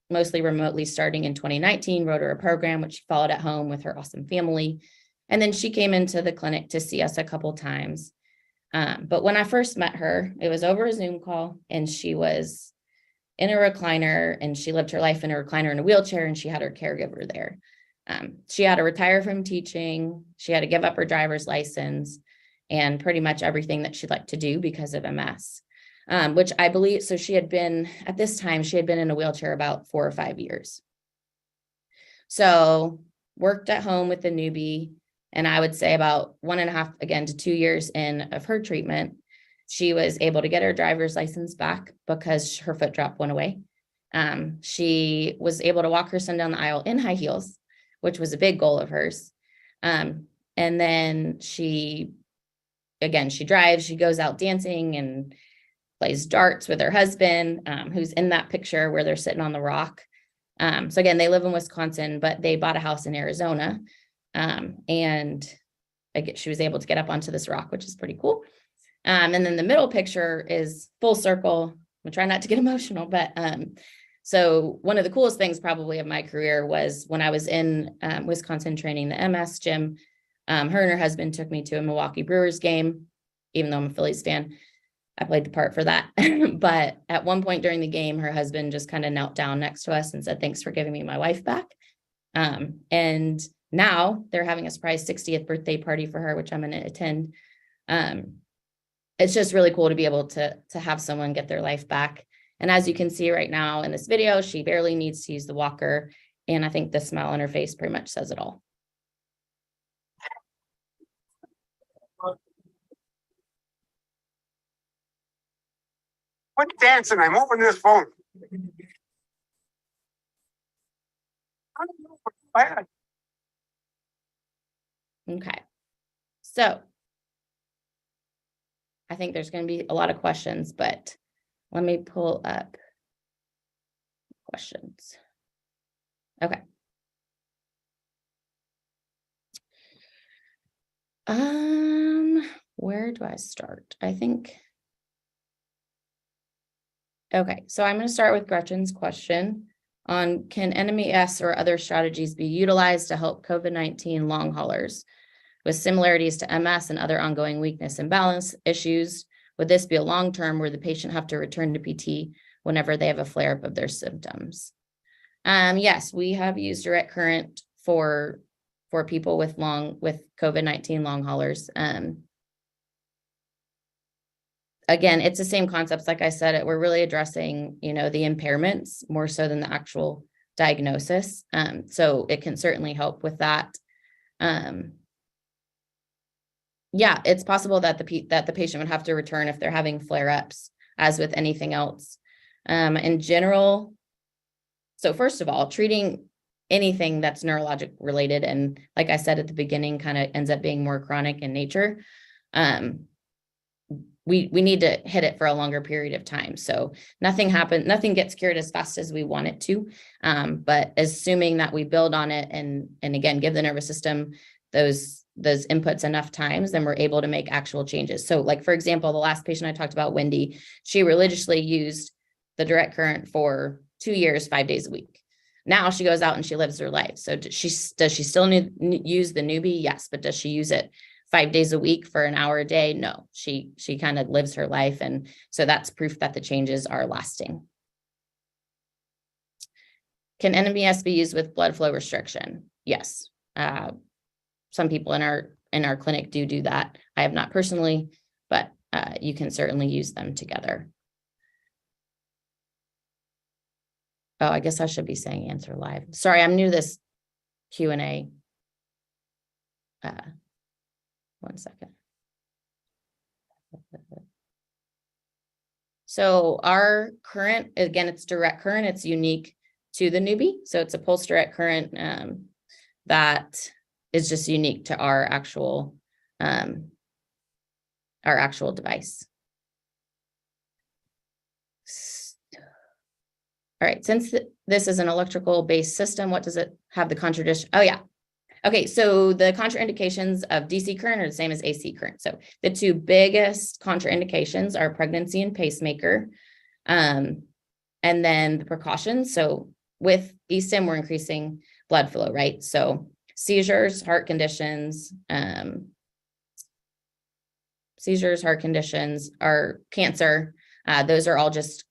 [SPEAKER 5] mostly remotely starting in 2019, wrote her a program, which she followed at home with her awesome family. And then she came into the clinic to see us a couple times. But when I first met her, it was over a Zoom call, and she was in a recliner, and she lived her life in a recliner in a wheelchair, and she had her caregiver there. She had to retire from teaching. She had to give up her driver's license and pretty much everything that she'd like to do because of MS, which I believe, so she had been, at this time, she had been in a wheelchair about 4 or 5 years. So worked at home with the newbie, and I would say about 1.5, again, to 2 years in of her treatment, she was able to get her driver's license back because her foot drop went away. She was able to walk her son down the aisle in high heels, which was a big goal of hers. And then she drives, she goes out dancing and plays darts with her husband, who's in that picture where they're sitting on the rock. So again, they live in Wisconsin, but they bought a house in Arizona. And she was able to get up onto this rock, which is pretty cool. And then the middle picture is full circle. I'm trying not to get emotional, but so one of the coolest things probably of my career was when I was in Wisconsin training the MS gym. Her and her husband took me to a Milwaukee Brewers game, even though I'm a Phillies fan. I played the part for that. But at one point during the game, her husband just kind of knelt down next to us and said, "Thanks for giving me my wife back." And now they're having a surprise 60th birthday party for her, which I'm going to attend. It's just really cool to be able to have someone get their life back. And as you can see right now in this video, she barely needs to use the walker. And I think the smile on her face pretty much says it all.
[SPEAKER 6] Quit dancing, I'm moving this phone.
[SPEAKER 5] Okay. So I think there's going to be a lot of questions, but let me pull up questions. Okay. Where do I start? I think. Okay, so I'm going to start with Gretchen's question on, can NMES or other strategies be utilized to help COVID-19 long haulers with similarities to MS and other ongoing weakness and balance issues? Would this be a long-term where the patient have to return to PT whenever they have a flare-up of their symptoms? Yes, we have used direct current for people with COVID-19 long haulers. Again, it's the same concepts. Like I said, we're really addressing, the impairments more so than the actual diagnosis. So it can certainly help with that. Yeah, it's possible that the patient would have to return if they're having flare-ups, as with anything else. In general, so first of all, treating anything that's neurologic related, and like I said at the beginning, kind of ends up being more chronic in nature. We need to hit it for a longer period of time. So nothing gets cured as fast as we want it to. But assuming that we build on it and again, give the nervous system those inputs enough times, then we're able to make actual changes. So like, for example, the last patient I talked about, Wendy, she religiously used the direct current for 2 years, 5 days a week. Now she goes out and she lives her life. So does she still use the newbie? Yes. But does she use it 5 days a week for an hour a day? No, she kind of lives her life. And so that's proof that the changes are lasting. Can NMES be used with blood flow restriction? Yes. Some people in our clinic do that. I have not personally, but you can certainly use them together. Oh, I guess I should be saying answer live. Sorry, I'm new to this Q&A. 1 second. So our current, again, it's direct current. It's unique to the newbie. So it's a pulse direct current that is just unique to our actual device. All right, since this is an electrical based system, what does it have the contradiction? Oh yeah. Okay, so the contraindications of DC current are the same as AC current. So the two biggest contraindications are pregnancy and pacemaker, and then the precautions. So with eStim, we're increasing blood flow, right? So seizures, heart conditions, or cancer, those are all just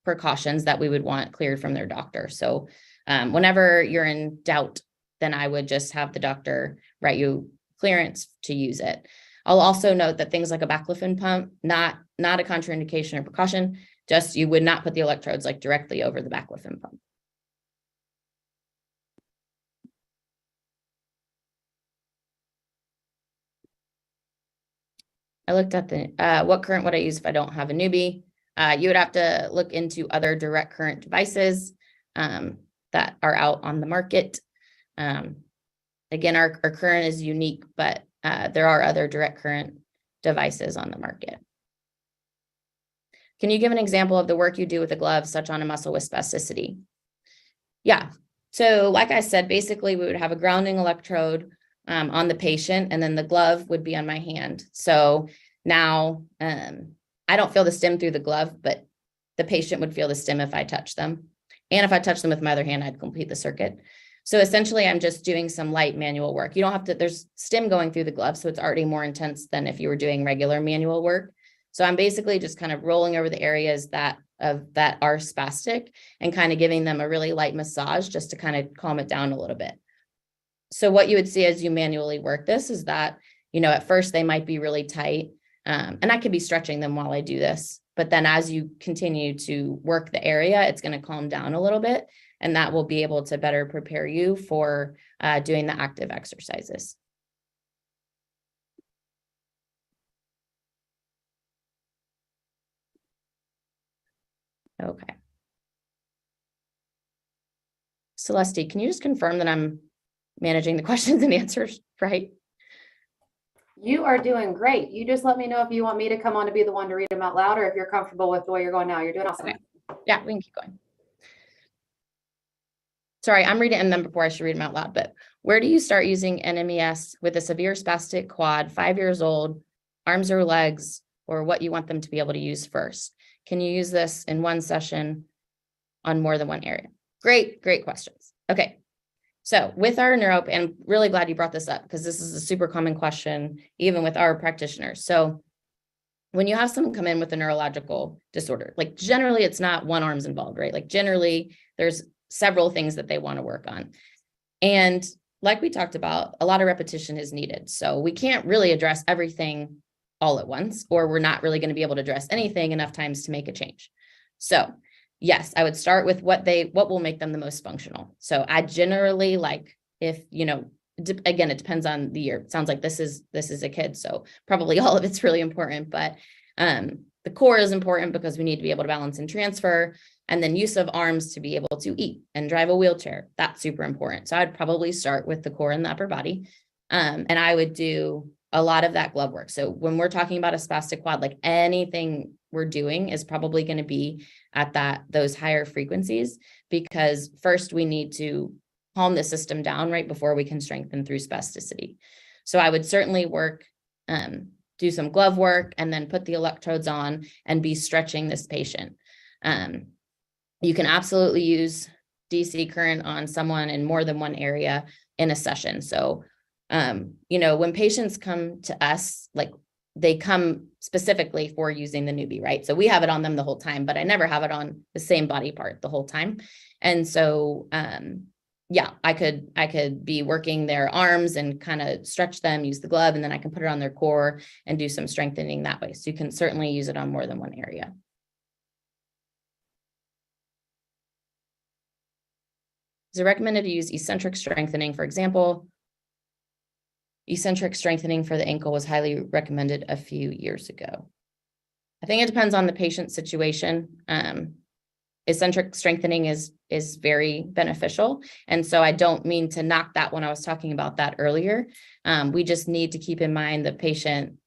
[SPEAKER 5] precautions that we would want cleared from their doctor. So whenever you're in doubt then I would just have the doctor write you clearance to use it. I'll also note that things like a baclofen pump, not a contraindication or precaution, just you would not put the electrodes like directly over the baclofen pump. I looked at the, what current would I use if I don't have a newbie? You would have to look into other direct current devices that are out on the market. Again, our current is unique, but there are other direct current devices on the market. Can you give an example of the work you do with a glove, such on a muscle with spasticity? Yeah. So like I said, basically we would have a grounding electrode on the patient, and then the glove would be on my hand. So now I don't feel the stim through the glove, but the patient would feel the stim if I touch them. And if I touch them with my other hand, I'd complete the circuit. So essentially I'm just doing some light manual work. You don't have to, there's stim going through the glove, so it's already more intense than if you were doing regular manual work. So I'm basically just kind of rolling over the areas that are spastic and kind of giving them a really light massage just to kind of calm it down a little bit. So what you would see as you manually work this is that, you know, at first they might be really tight, and I could be stretching them while I do this. But then as you continue to work the area, it's going to calm down a little bit, and that will be able to better prepare you for doing the active exercises. Okay. Celeste, can you just confirm that I'm managing the questions and answers right?
[SPEAKER 1] You are doing great. You just let me know if you want me to come on to be the one to read them out loud, or if you're comfortable with the way you're going now. You're doing awesome.
[SPEAKER 5] Okay. Yeah, we can keep going. Sorry, I'm reading them before I should read them out loud, but where do you start using NMES with a severe spastic quad, 5 years old, arms or legs, or what you want them to be able to use first? Can you use this in one session on more than one area? Great questions. Okay. So with our neuro, and I'm really glad you brought this up because this is a super common question, even with our practitioners. So when you have someone come in with a neurological disorder, like generally it's not one arm's involved, right? Like generally there's several things that they want to work on. And like we talked about, a lot of repetition is needed. So we can't really address everything all at once, or we're not really going to be able to address anything enough times to make a change. So yes, I would start with what will make them the most functional. So I generally like, if, you know, again, it depends on the year. It sounds like this is a kid, so probably all of it's really important, but the core is important because we need to be able to balance and transfer, and then use of arms to be able to eat and drive a wheelchair. That's super important. So I'd probably start with the core and the upper body. And I would do a lot of that glove work. So when we're talking about a spastic quad, like anything we're doing is probably going to be at those higher frequencies, because first we need to calm the system down right before we can strengthen through spasticity. So I would certainly work, do some glove work, and then put the electrodes on and be stretching this patient. You can absolutely use DC current on someone in more than one area in a session. So, you know, when patients come to us, like they come specifically for using the newbie, right? So we have it on them the whole time, but I never have it on the same body part the whole time. And so, yeah, I could be working their arms and kind of stretch them, use the glove, and then I can put it on their core and do some strengthening that way. So you can certainly use it on more than one area. Is it recommended to use eccentric strengthening? For example, eccentric strengthening for the ankle was highly recommended a few years ago. I think it depends on the patient's situation. Eccentric strengthening is very beneficial. And so I don't mean to knock that when I was talking about that earlier. We just need to keep in mind the patient's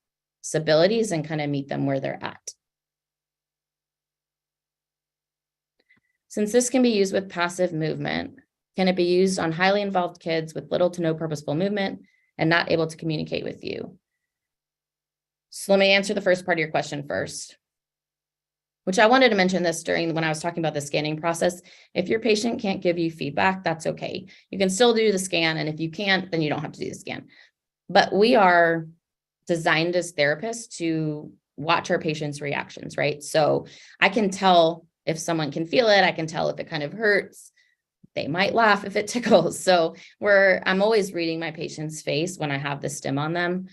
[SPEAKER 5] abilities and kind of meet them where they're at. Since this can be used with passive movement, can it be used on highly involved kids with little to no purposeful movement and not able to communicate with you? So let me answer the first part of your question first, which I wanted to mention this when I was talking about the scanning process. If your patient can't give you feedback, that's okay. You can still do the scan. And if you can't, then you don't have to do the scan. But we are designed as therapists to watch our patients' reactions, right? So I can tell if someone can feel it. I can tell if it kind of hurts. They might laugh if it tickles. So I'm always reading my patient's face when I have the stim on them.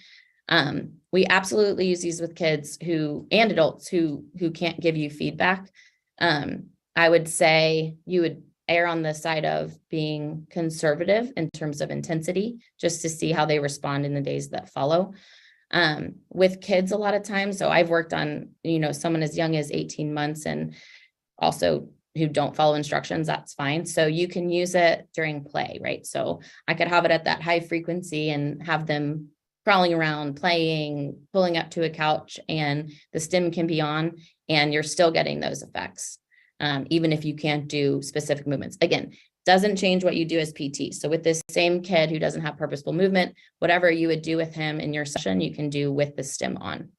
[SPEAKER 5] We absolutely use these with kids and adults who can't give you feedback. I would say you would err on the side of being conservative in terms of intensity, just to see how they respond in the days that follow. With kids a lot of times, so I've worked on, someone as young as 18 months and also who don't follow instructions, that's fine. So you can use it during play, right? So I could have it at that high frequency and have them crawling around, playing, pulling up to a couch, and the stim can be on and you're still getting those effects. Even if you can't do specific movements. Again, doesn't change what you do as PT. So with this same kid who doesn't have purposeful movement, whatever you would do with him in your session, you can do with the stim on.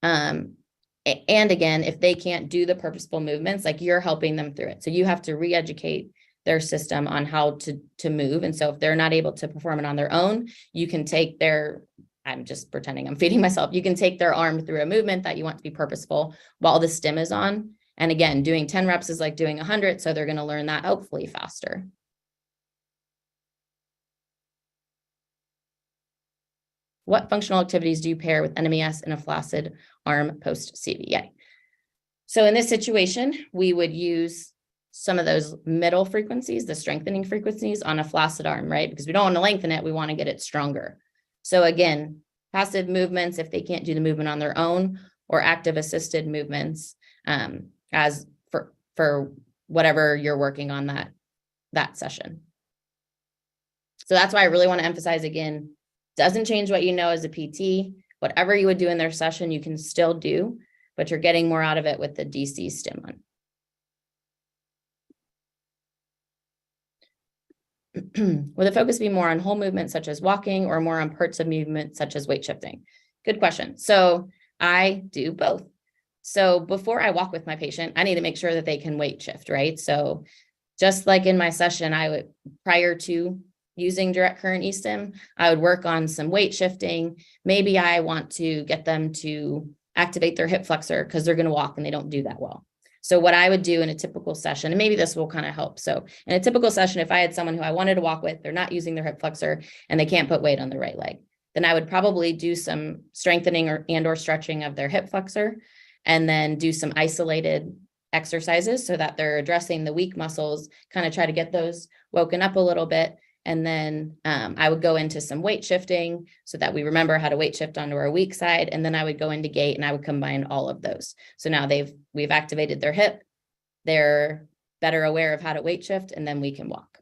[SPEAKER 5] And again, if they can't do the purposeful movements, like you're helping them through it. So you have to re-educate their system on how to move. And so if they're not able to perform it on their own, you can take I'm just pretending I'm feeding myself. You can take their arm through a movement that you want to be purposeful while the stim is on. And again, doing 10 reps is like doing 100. So they're going to learn that hopefully faster. What functional activities do you pair with NMES in a flaccid arm post CVA? So in this situation, we would use some of those middle frequencies, the strengthening frequencies on a flaccid arm, right? Because we don't want to lengthen it. We want to get it stronger. So again, passive movements, if they can't do the movement on their own, or active assisted movements, as for whatever you're working on that session. So that's why I really want to emphasize again, doesn't change what you know as a PT. Whatever you would do in their session, you can still do, but you're getting more out of it with the DC stim on. Will the focus be more on whole movement, such as walking, or more on parts of movement, such as weight shifting? Good question. So I do both. So before I walk with my patient, I need to make sure that they can weight shift, right? So just like in my session, prior to using direct current e-stim, I would work on some weight shifting. Maybe I want to get them to activate their hip flexor because they're going to walk and they don't do that well. So what I would do in a typical session, and maybe this will kind of help. So in a typical session, if I had someone who I wanted to walk with, they're not using their hip flexor and they can't put weight on the right leg, then I would probably do some strengthening or stretching of their hip flexor, and then do some isolated exercises so that they're addressing the weak muscles, kind of try to get those woken up a little bit. And then I would go into some weight shifting so that we remember how to weight shift onto our weak side. And then I would go into gait and I would combine all of those. So now we've activated their hip, they're better aware of how to weight shift, and then we can walk.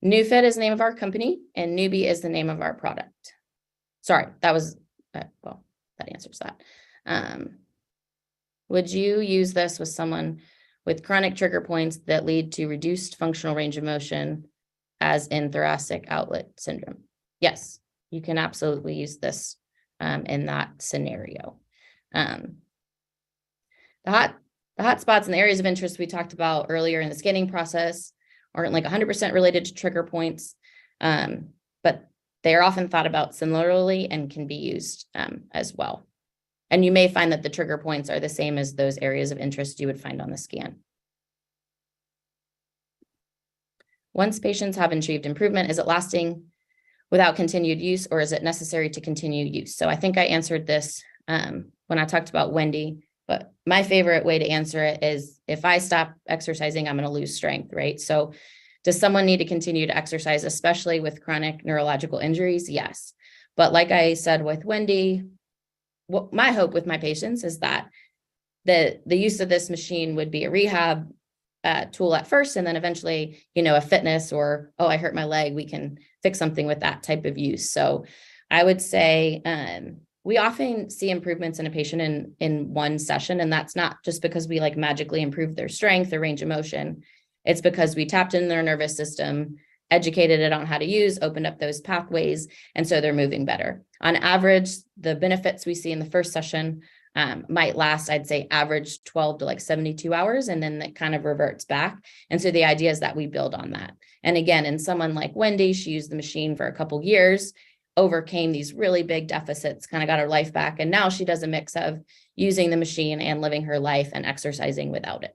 [SPEAKER 5] NewFit is the name of our company and Newbie is the name of our product. Sorry, that was, well, that answers that. Would you use this with someone with chronic trigger points that lead to reduced functional range of motion, as in thoracic outlet syndrome? Yes, you can absolutely use this in that scenario. The hot spots and the areas of interest we talked about earlier in the scanning process aren't like 100% related to trigger points, but they are often thought about similarly and can be used as well. And you may find that the trigger points are the same as those areas of interest you would find on the scan. Once patients have achieved improvement, is it lasting without continued use, or is it necessary to continue use? So I think I answered this when I talked about Wendy, but my favorite way to answer it is, if I stop exercising, I'm going to lose strength, right? So does someone need to continue to exercise, especially with chronic neurological injuries? Yes. But like I said with Wendy, what my hope with my patients is that the use of this machine would be a rehab tool at first, and then eventually, a fitness or, oh, I hurt my leg, we can fix something with that type of use. So I would say we often see improvements in a patient in one session, and that's not just because we like magically improve their strength or range of motion. It's because we tapped in their nervous system, educated it on how to use, opened up those pathways, and so they're moving better. On average, the benefits we see in the first session might last, I'd say, average 12 to like 72 hours, and then it kind of reverts back. And so the idea is that we build on that. And again, in someone like Wendy, she used the machine for a couple years. overcame these really big deficits, kind of got her life back. And now she does a mix of using the machine and living her life and exercising without it.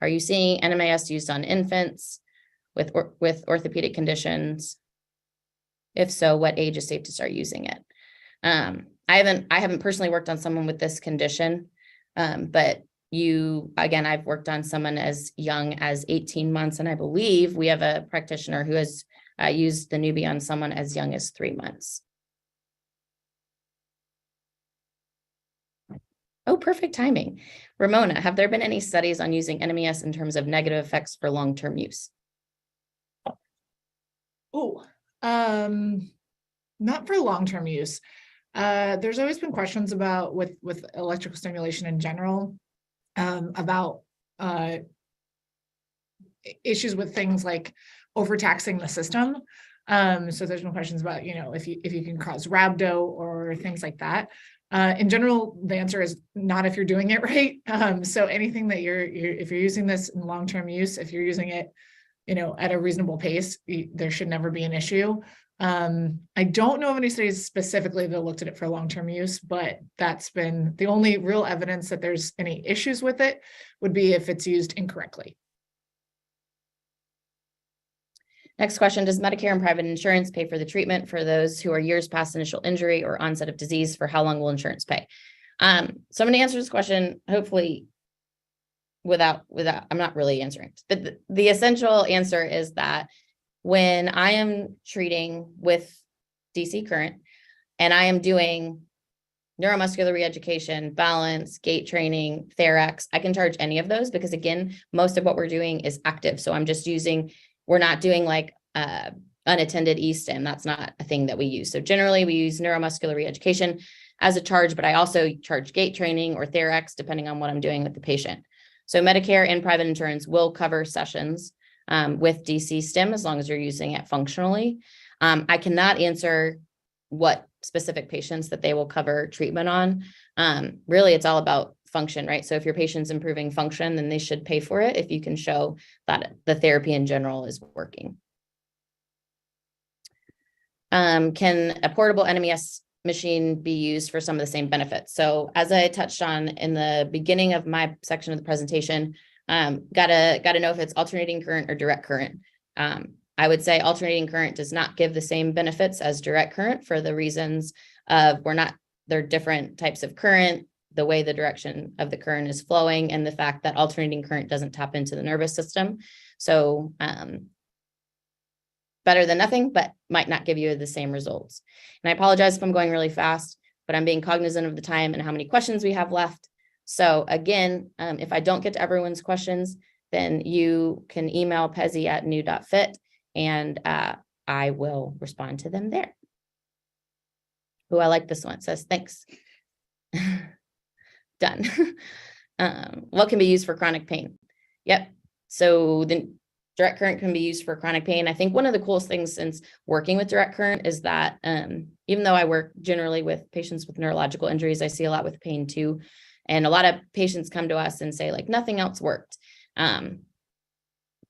[SPEAKER 5] Are you seeing NMES used on infants with orthopedic conditions? If so, what age is safe to start using it? I haven't personally worked on someone with this condition, but I've worked on someone as young as 18 months, and I believe we have a practitioner who has used the Newbie on someone as young as 3 months. Oh, perfect timing. Ramona, have there been any studies on using NMES in terms of negative effects for long-term use?
[SPEAKER 2] Oh, not for long-term use. There's always been questions about with electrical stimulation in general, about issues with things like overtaxing the system. So there's been questions about, if you can cause rhabdo or things like that. In general, the answer is not if you're doing it right. So anything that if you're using this in long-term use, if you're using it, at a reasonable pace, there should never be an issue. I don't know of any studies specifically that looked at it for long-term use, but that's been the only real evidence that there's any issues with it would be if it's used incorrectly.
[SPEAKER 5] Next question, does Medicare and private insurance pay for the treatment for those who are years past initial injury or onset of disease? For how long will insurance pay? So I'm going to answer this question, hopefully without, I'm not really answering it, but the essential answer is that when I am treating with DC current and I am doing neuromuscular reeducation, balance, gait training, TheraX, I can charge any of those because again, most of what we're doing is active. So we're not doing like unattended e-stim. That's not a thing that we use. So generally we use neuromuscular reeducation as a charge, but I also charge gait training or TheraX depending on what I'm doing with the patient. So Medicare and private insurance will cover sessions with DC stim as long as you're using it functionally. I cannot answer what specific patients that they will cover treatment on. Really, it's all about function, right? So if your patient's improving function, then they should pay for it if you can show that the therapy in general is working. Can a portable NMES machine be used for some of the same benefits? So as I touched on in the beginning of my section of the presentation, gotta know if it's alternating current or direct current. I would say alternating current does not give the same benefits as direct current for the reasons of they're different types of current, the way the direction of the current is flowing, and the fact that alternating current doesn't tap into the nervous system. So better than nothing, but might not give you the same results. And I apologize if I'm going really fast, but I'm being cognizant of the time and how many questions we have left. So again, if I don't get to everyone's questions, then you can email pezzy@new.fit and I will respond to them there. Oh, I like this one. It says, thanks. Done. What can be used for chronic pain? Yep. So the direct current can be used for chronic pain. I think one of the coolest things since working with direct current is that even though I work generally with patients with neurological injuries, I see a lot with pain too. And a lot of patients come to us and say like, nothing else worked.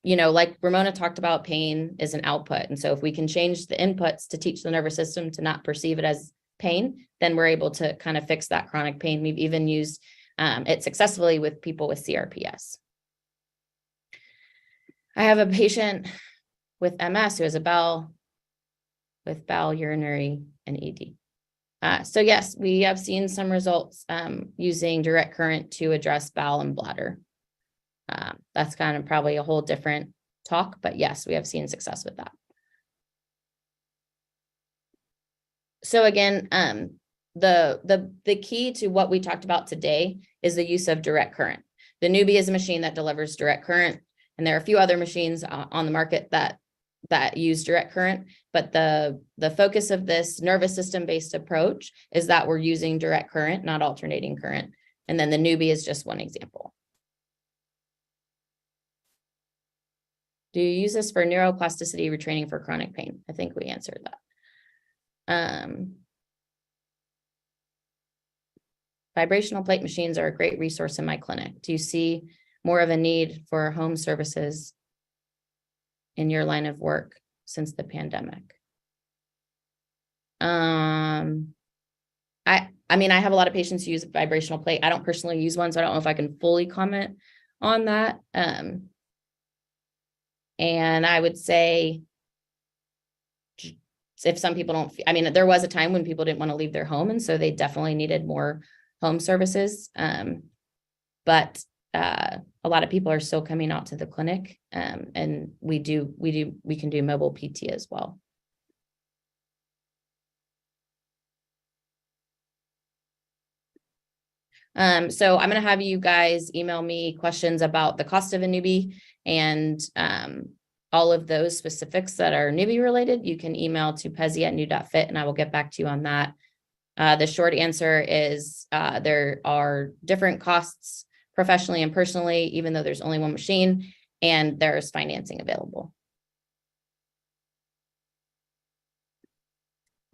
[SPEAKER 5] Like Ramona talked about, pain is an output. And so if we can change the inputs to teach the nervous system to not perceive it as pain, then we're able to kind of fix that chronic pain. We've even used it successfully with people with CRPS. I have a patient with MS who has a bowel urinary and ED. So yes, we have seen some results using direct current to address bowel and bladder. That's kind of probably a whole different talk, but yes, we have seen success with that. So again, the key to what we talked about today is the use of direct current. The Newbie is a machine that delivers direct current, and there are a few other machines on the market that use direct current, but the focus of this nervous system based approach is that we're using direct current, not alternating current. And then the Newbie is just one example. Do you use this for neuroplasticity retraining for chronic pain? I think we answered that. Vibrational plate machines are a great resource in my clinic. Do you see more of a need for home services in your line of work since the pandemic? I mean, I have a lot of patients who use vibrational plate. I don't personally use one, so I don't know if I can fully comment on that. And I would say, if some people don't, I mean, there was a time when people didn't want to leave their home, and so they definitely needed more home services. But a lot of people are still coming out to the clinic, and we can do mobile PT as well. So I'm going to have you guys email me questions about the cost of a newbie and all of those specifics that are newbie related. You can email to pezzy@new.fit and I will get back to you on that. The short answer is there are different costs professionally and personally, even though there's only one machine, and there's financing available.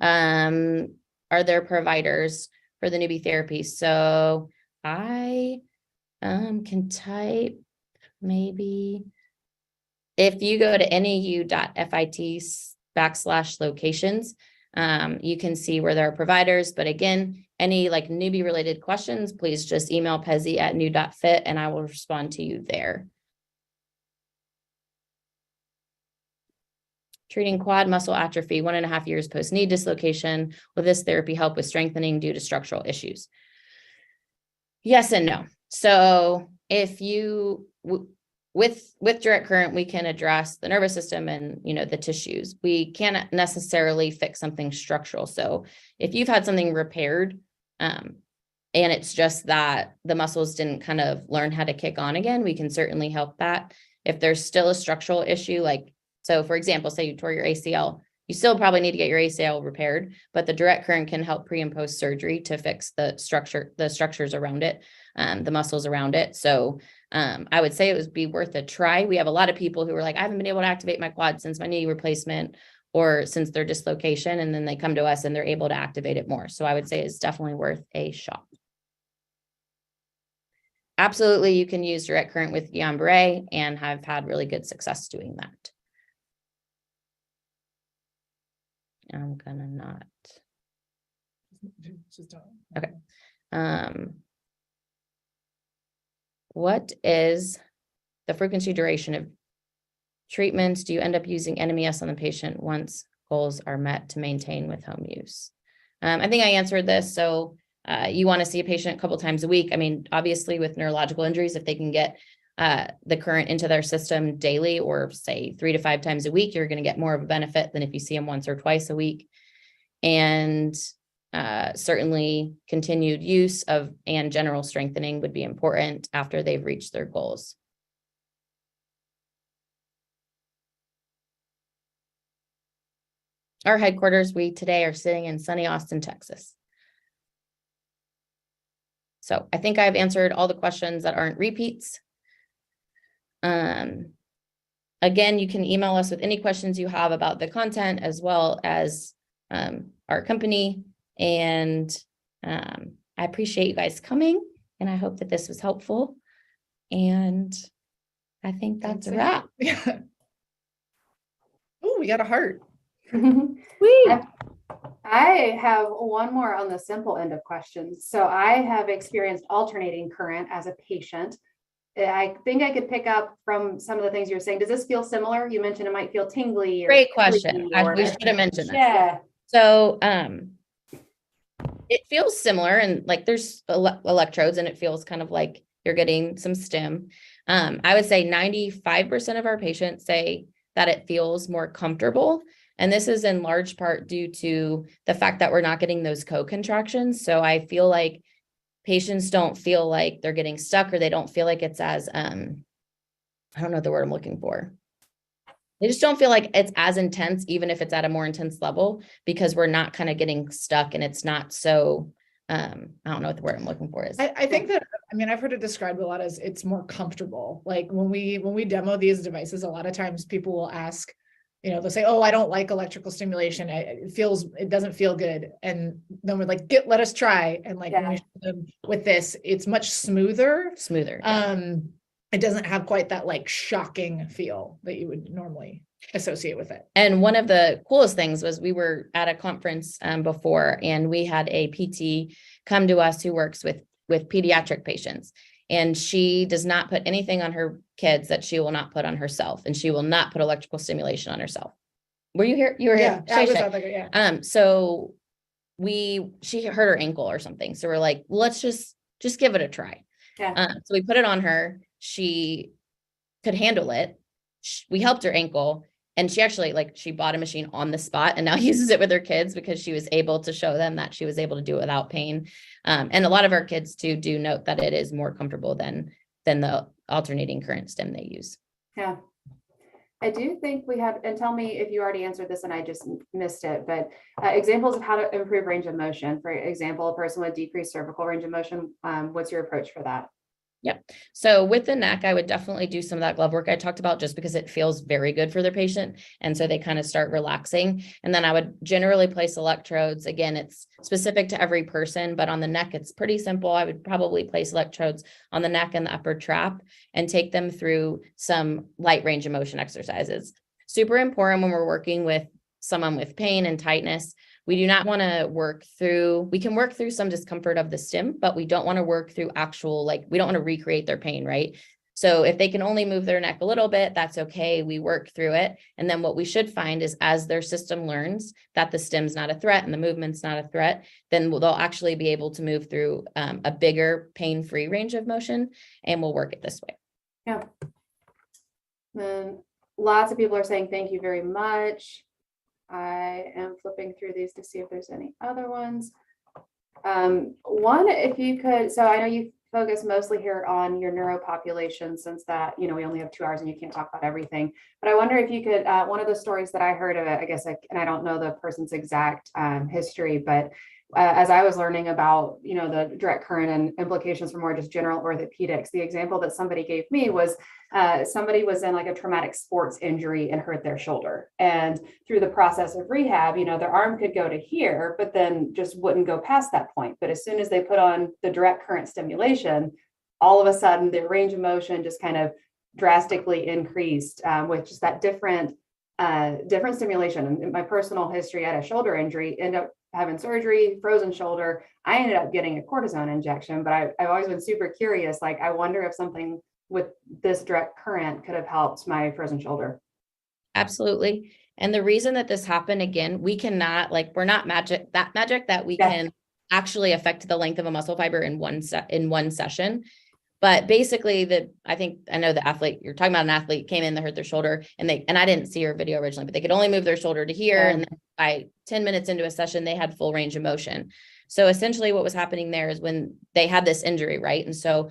[SPEAKER 5] Are there providers for the newbie therapy? So I can type maybe, if you go to nau.fit/locations, you can see where there are providers. But again, any like newbie related questions, please just email pezzy@new.fit and I will respond to you there. Treating quad muscle atrophy 1.5 years post knee dislocation. Will this therapy help with strengthening due to structural issues? Yes and no. So if you, with direct current, we can address the nervous system and, the tissues. We can't necessarily fix something structural. So if you've had something repaired, and it's just that the muscles didn't kind of learn how to kick on again, we can certainly help that. If there's still a structural issue, so for example, say you tore your ACL, you still probably need to get your ACL repaired, but the direct current can help pre and post surgery to fix the structures around it, the muscles around it. So I would say it would be worth a try. We have a lot of people who are like, I haven't been able to activate my quad since my knee replacement or since their dislocation. And then they come to us and they're able to activate it more. So I would say it's definitely worth a shot. Absolutely. You can use direct current with Guillain-Barré and have had really good success doing that. I'm gonna not. Okay. What is the frequency duration of treatments? Do you end up using NMES on the patient once goals are met to maintain with home use? I think I answered this. So you want to see a patient a couple times a week. I mean, obviously with neurological injuries, if they can get the current into their system daily, or say 3 to 5 times a week, you're going to get more of a benefit than if you see them once or twice a week. And certainly continued use of and general strengthening would be important after they've reached their goals. Our headquarters, we today are sitting in sunny Austin, Texas. So I think I've answered all the questions that aren't repeats. Again, you can email us with any questions you have about the content as well as our company. And I appreciate you guys coming, and I hope that this was helpful. And I think that's a wrap.
[SPEAKER 2] Yeah. Oh, we got a heart.
[SPEAKER 1] I have one more on the simple end of questions. So I have experienced alternating current as a patient. I think I could pick up from some of the things you were saying. Does this feel similar? You mentioned it might feel tingly. Or
[SPEAKER 5] great question. We should have mentioned that.
[SPEAKER 1] Yeah.
[SPEAKER 5] So it feels similar, and like there's electrodes, and it feels kind of like you're getting some stim. I would say 95% of our patients say that it feels more comfortable. And this is in large part due to the fact that we're not getting those co-contractions. So I feel like patients don't feel like they're getting stuck, or they don't feel like it's as, I don't know the word I'm looking for. They just don't feel like it's as intense, even if it's at a more intense level, because we're not kind of getting stuck, and it's not so, I don't know what the word I'm looking for is.
[SPEAKER 2] I think that, I've heard it described a lot as it's more comfortable. Like when we demo these devices, a lot of times people will ask, they'll say, oh, I don't like electrical stimulation. It doesn't feel good. And then we're like, let us try. And like, when we show them with this, it's much smoother.
[SPEAKER 5] Smoother. Yeah.
[SPEAKER 2] It doesn't have quite that like shocking feel that you would normally associate with it.
[SPEAKER 5] And one of the coolest things was we were at a conference before, and we had a PT come to us who works with pediatric patients. And she does not put anything on her kids that she will not put on herself. And she will not put electrical stimulation on herself. Were you here? You were here.
[SPEAKER 2] I was
[SPEAKER 5] Shay.
[SPEAKER 2] out there, yeah.
[SPEAKER 5] So she hurt her ankle or something. So we're like, let's just give it a try.
[SPEAKER 1] Yeah.
[SPEAKER 5] So we put it on her. She could handle it. We helped her ankle, and she actually she bought a machine on the spot and now uses it with her kids because she was able to show them that she was able to do it without pain. And a lot of our kids too do note that it is more comfortable than the alternating current stim they use.
[SPEAKER 1] Yeah. I do think we have, and tell me if you already answered this and I just missed it, but examples of how to improve range of motion. For example, a person with decreased cervical range of motion, what's your approach for that?
[SPEAKER 5] Yep. So with the neck, I would definitely do some of that glove work I talked about, just because it feels very good for their patient. And so they kind of start relaxing. And then I would generally place electrodes. Again, it's specific to every person, but on the neck, it's pretty simple. I would probably place electrodes on the neck and the upper trap and take them through some light range of motion exercises. Super important when we're working with someone with pain and tightness. We do not want to we can work through some discomfort of the stim, but we don't want to work through we don't want to recreate their pain, right? So if they can only move their neck a little bit, that's okay. We work through it. And then what we should find is, as their system learns that the stim's not a threat and the movement's not a threat, then they'll actually be able to move through a bigger pain-free range of motion, and we'll work it this way.
[SPEAKER 1] Yeah. Then lots of people are saying, thank you very much. I am flipping through these to see if there's any other ones. One, if you could, so I know you focus mostly here on your neuro population, since that, we only have 2 hours and you can't talk about everything, but I wonder if you could, one of the stories that I heard of it, I guess, and I don't know the person's exact history, but as I was learning about, the direct current and implications for more just general orthopedics, the example that somebody gave me was somebody was in a traumatic sports injury and hurt their shoulder. And through the process of rehab, their arm could go to here, but then just wouldn't go past that point. But as soon as they put on the direct current stimulation, all of a sudden their range of motion just kind of drastically increased with just that different stimulation. And in my personal history, I had a shoulder injury, ended up having surgery, frozen shoulder. I ended up getting a cortisone injection, but I've always been super curious. I wonder if something with this direct current could have helped my frozen shoulder.
[SPEAKER 5] Absolutely. And the reason that this happened, again, we cannot, we're not magic that we can actually affect the length of a muscle fiber in one session. But basically, I know the athlete, you're talking about an athlete came in, they hurt their shoulder, and I didn't see her video originally, but they could only move their shoulder to here. And then by 10 minutes into a session, they had full range of motion. So essentially what was happening there is when they had this injury, right? And so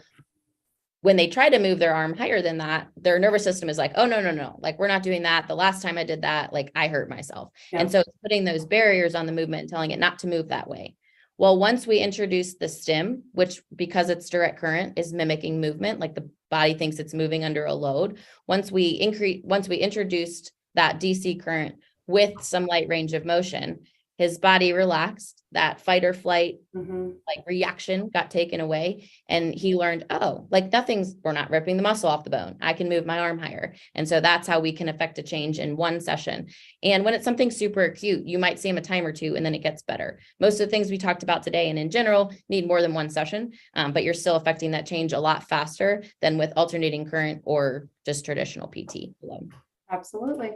[SPEAKER 5] when they try to move their arm higher than that, their nervous system is like, oh, no. We're not doing that. The last time I did that, I hurt myself. Yeah. And so it's putting those barriers on the movement and telling it not to move that way. Well, once we introduce the stim, which because it's direct current is mimicking movement, the body thinks it's moving under a load. Once we introduced that DC current with some light range of motion, his body relaxed, that fight or flight reaction got taken away. And he learned, we're not ripping the muscle off the bone. I can move my arm higher. And so that's how we can affect a change in one session. And when it's something super acute, you might see him a time or two and then it gets better. Most of the things we talked about today and in general need more than one session, but you're still affecting that change a lot faster than with alternating current or just traditional PT alone.
[SPEAKER 1] Absolutely.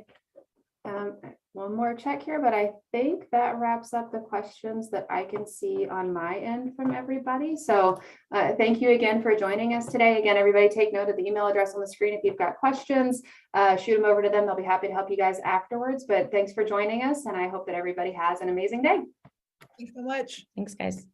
[SPEAKER 1] One more check here, but I think that wraps up the questions that I can see on my end from everybody. So thank you again for joining us today. Again, everybody take note of the email address on the screen. If you've got questions, shoot them over to them. They'll be happy to help you guys afterwards. But thanks for joining us. And I hope that everybody has an amazing day.
[SPEAKER 2] Thanks so much.
[SPEAKER 5] Thanks, guys.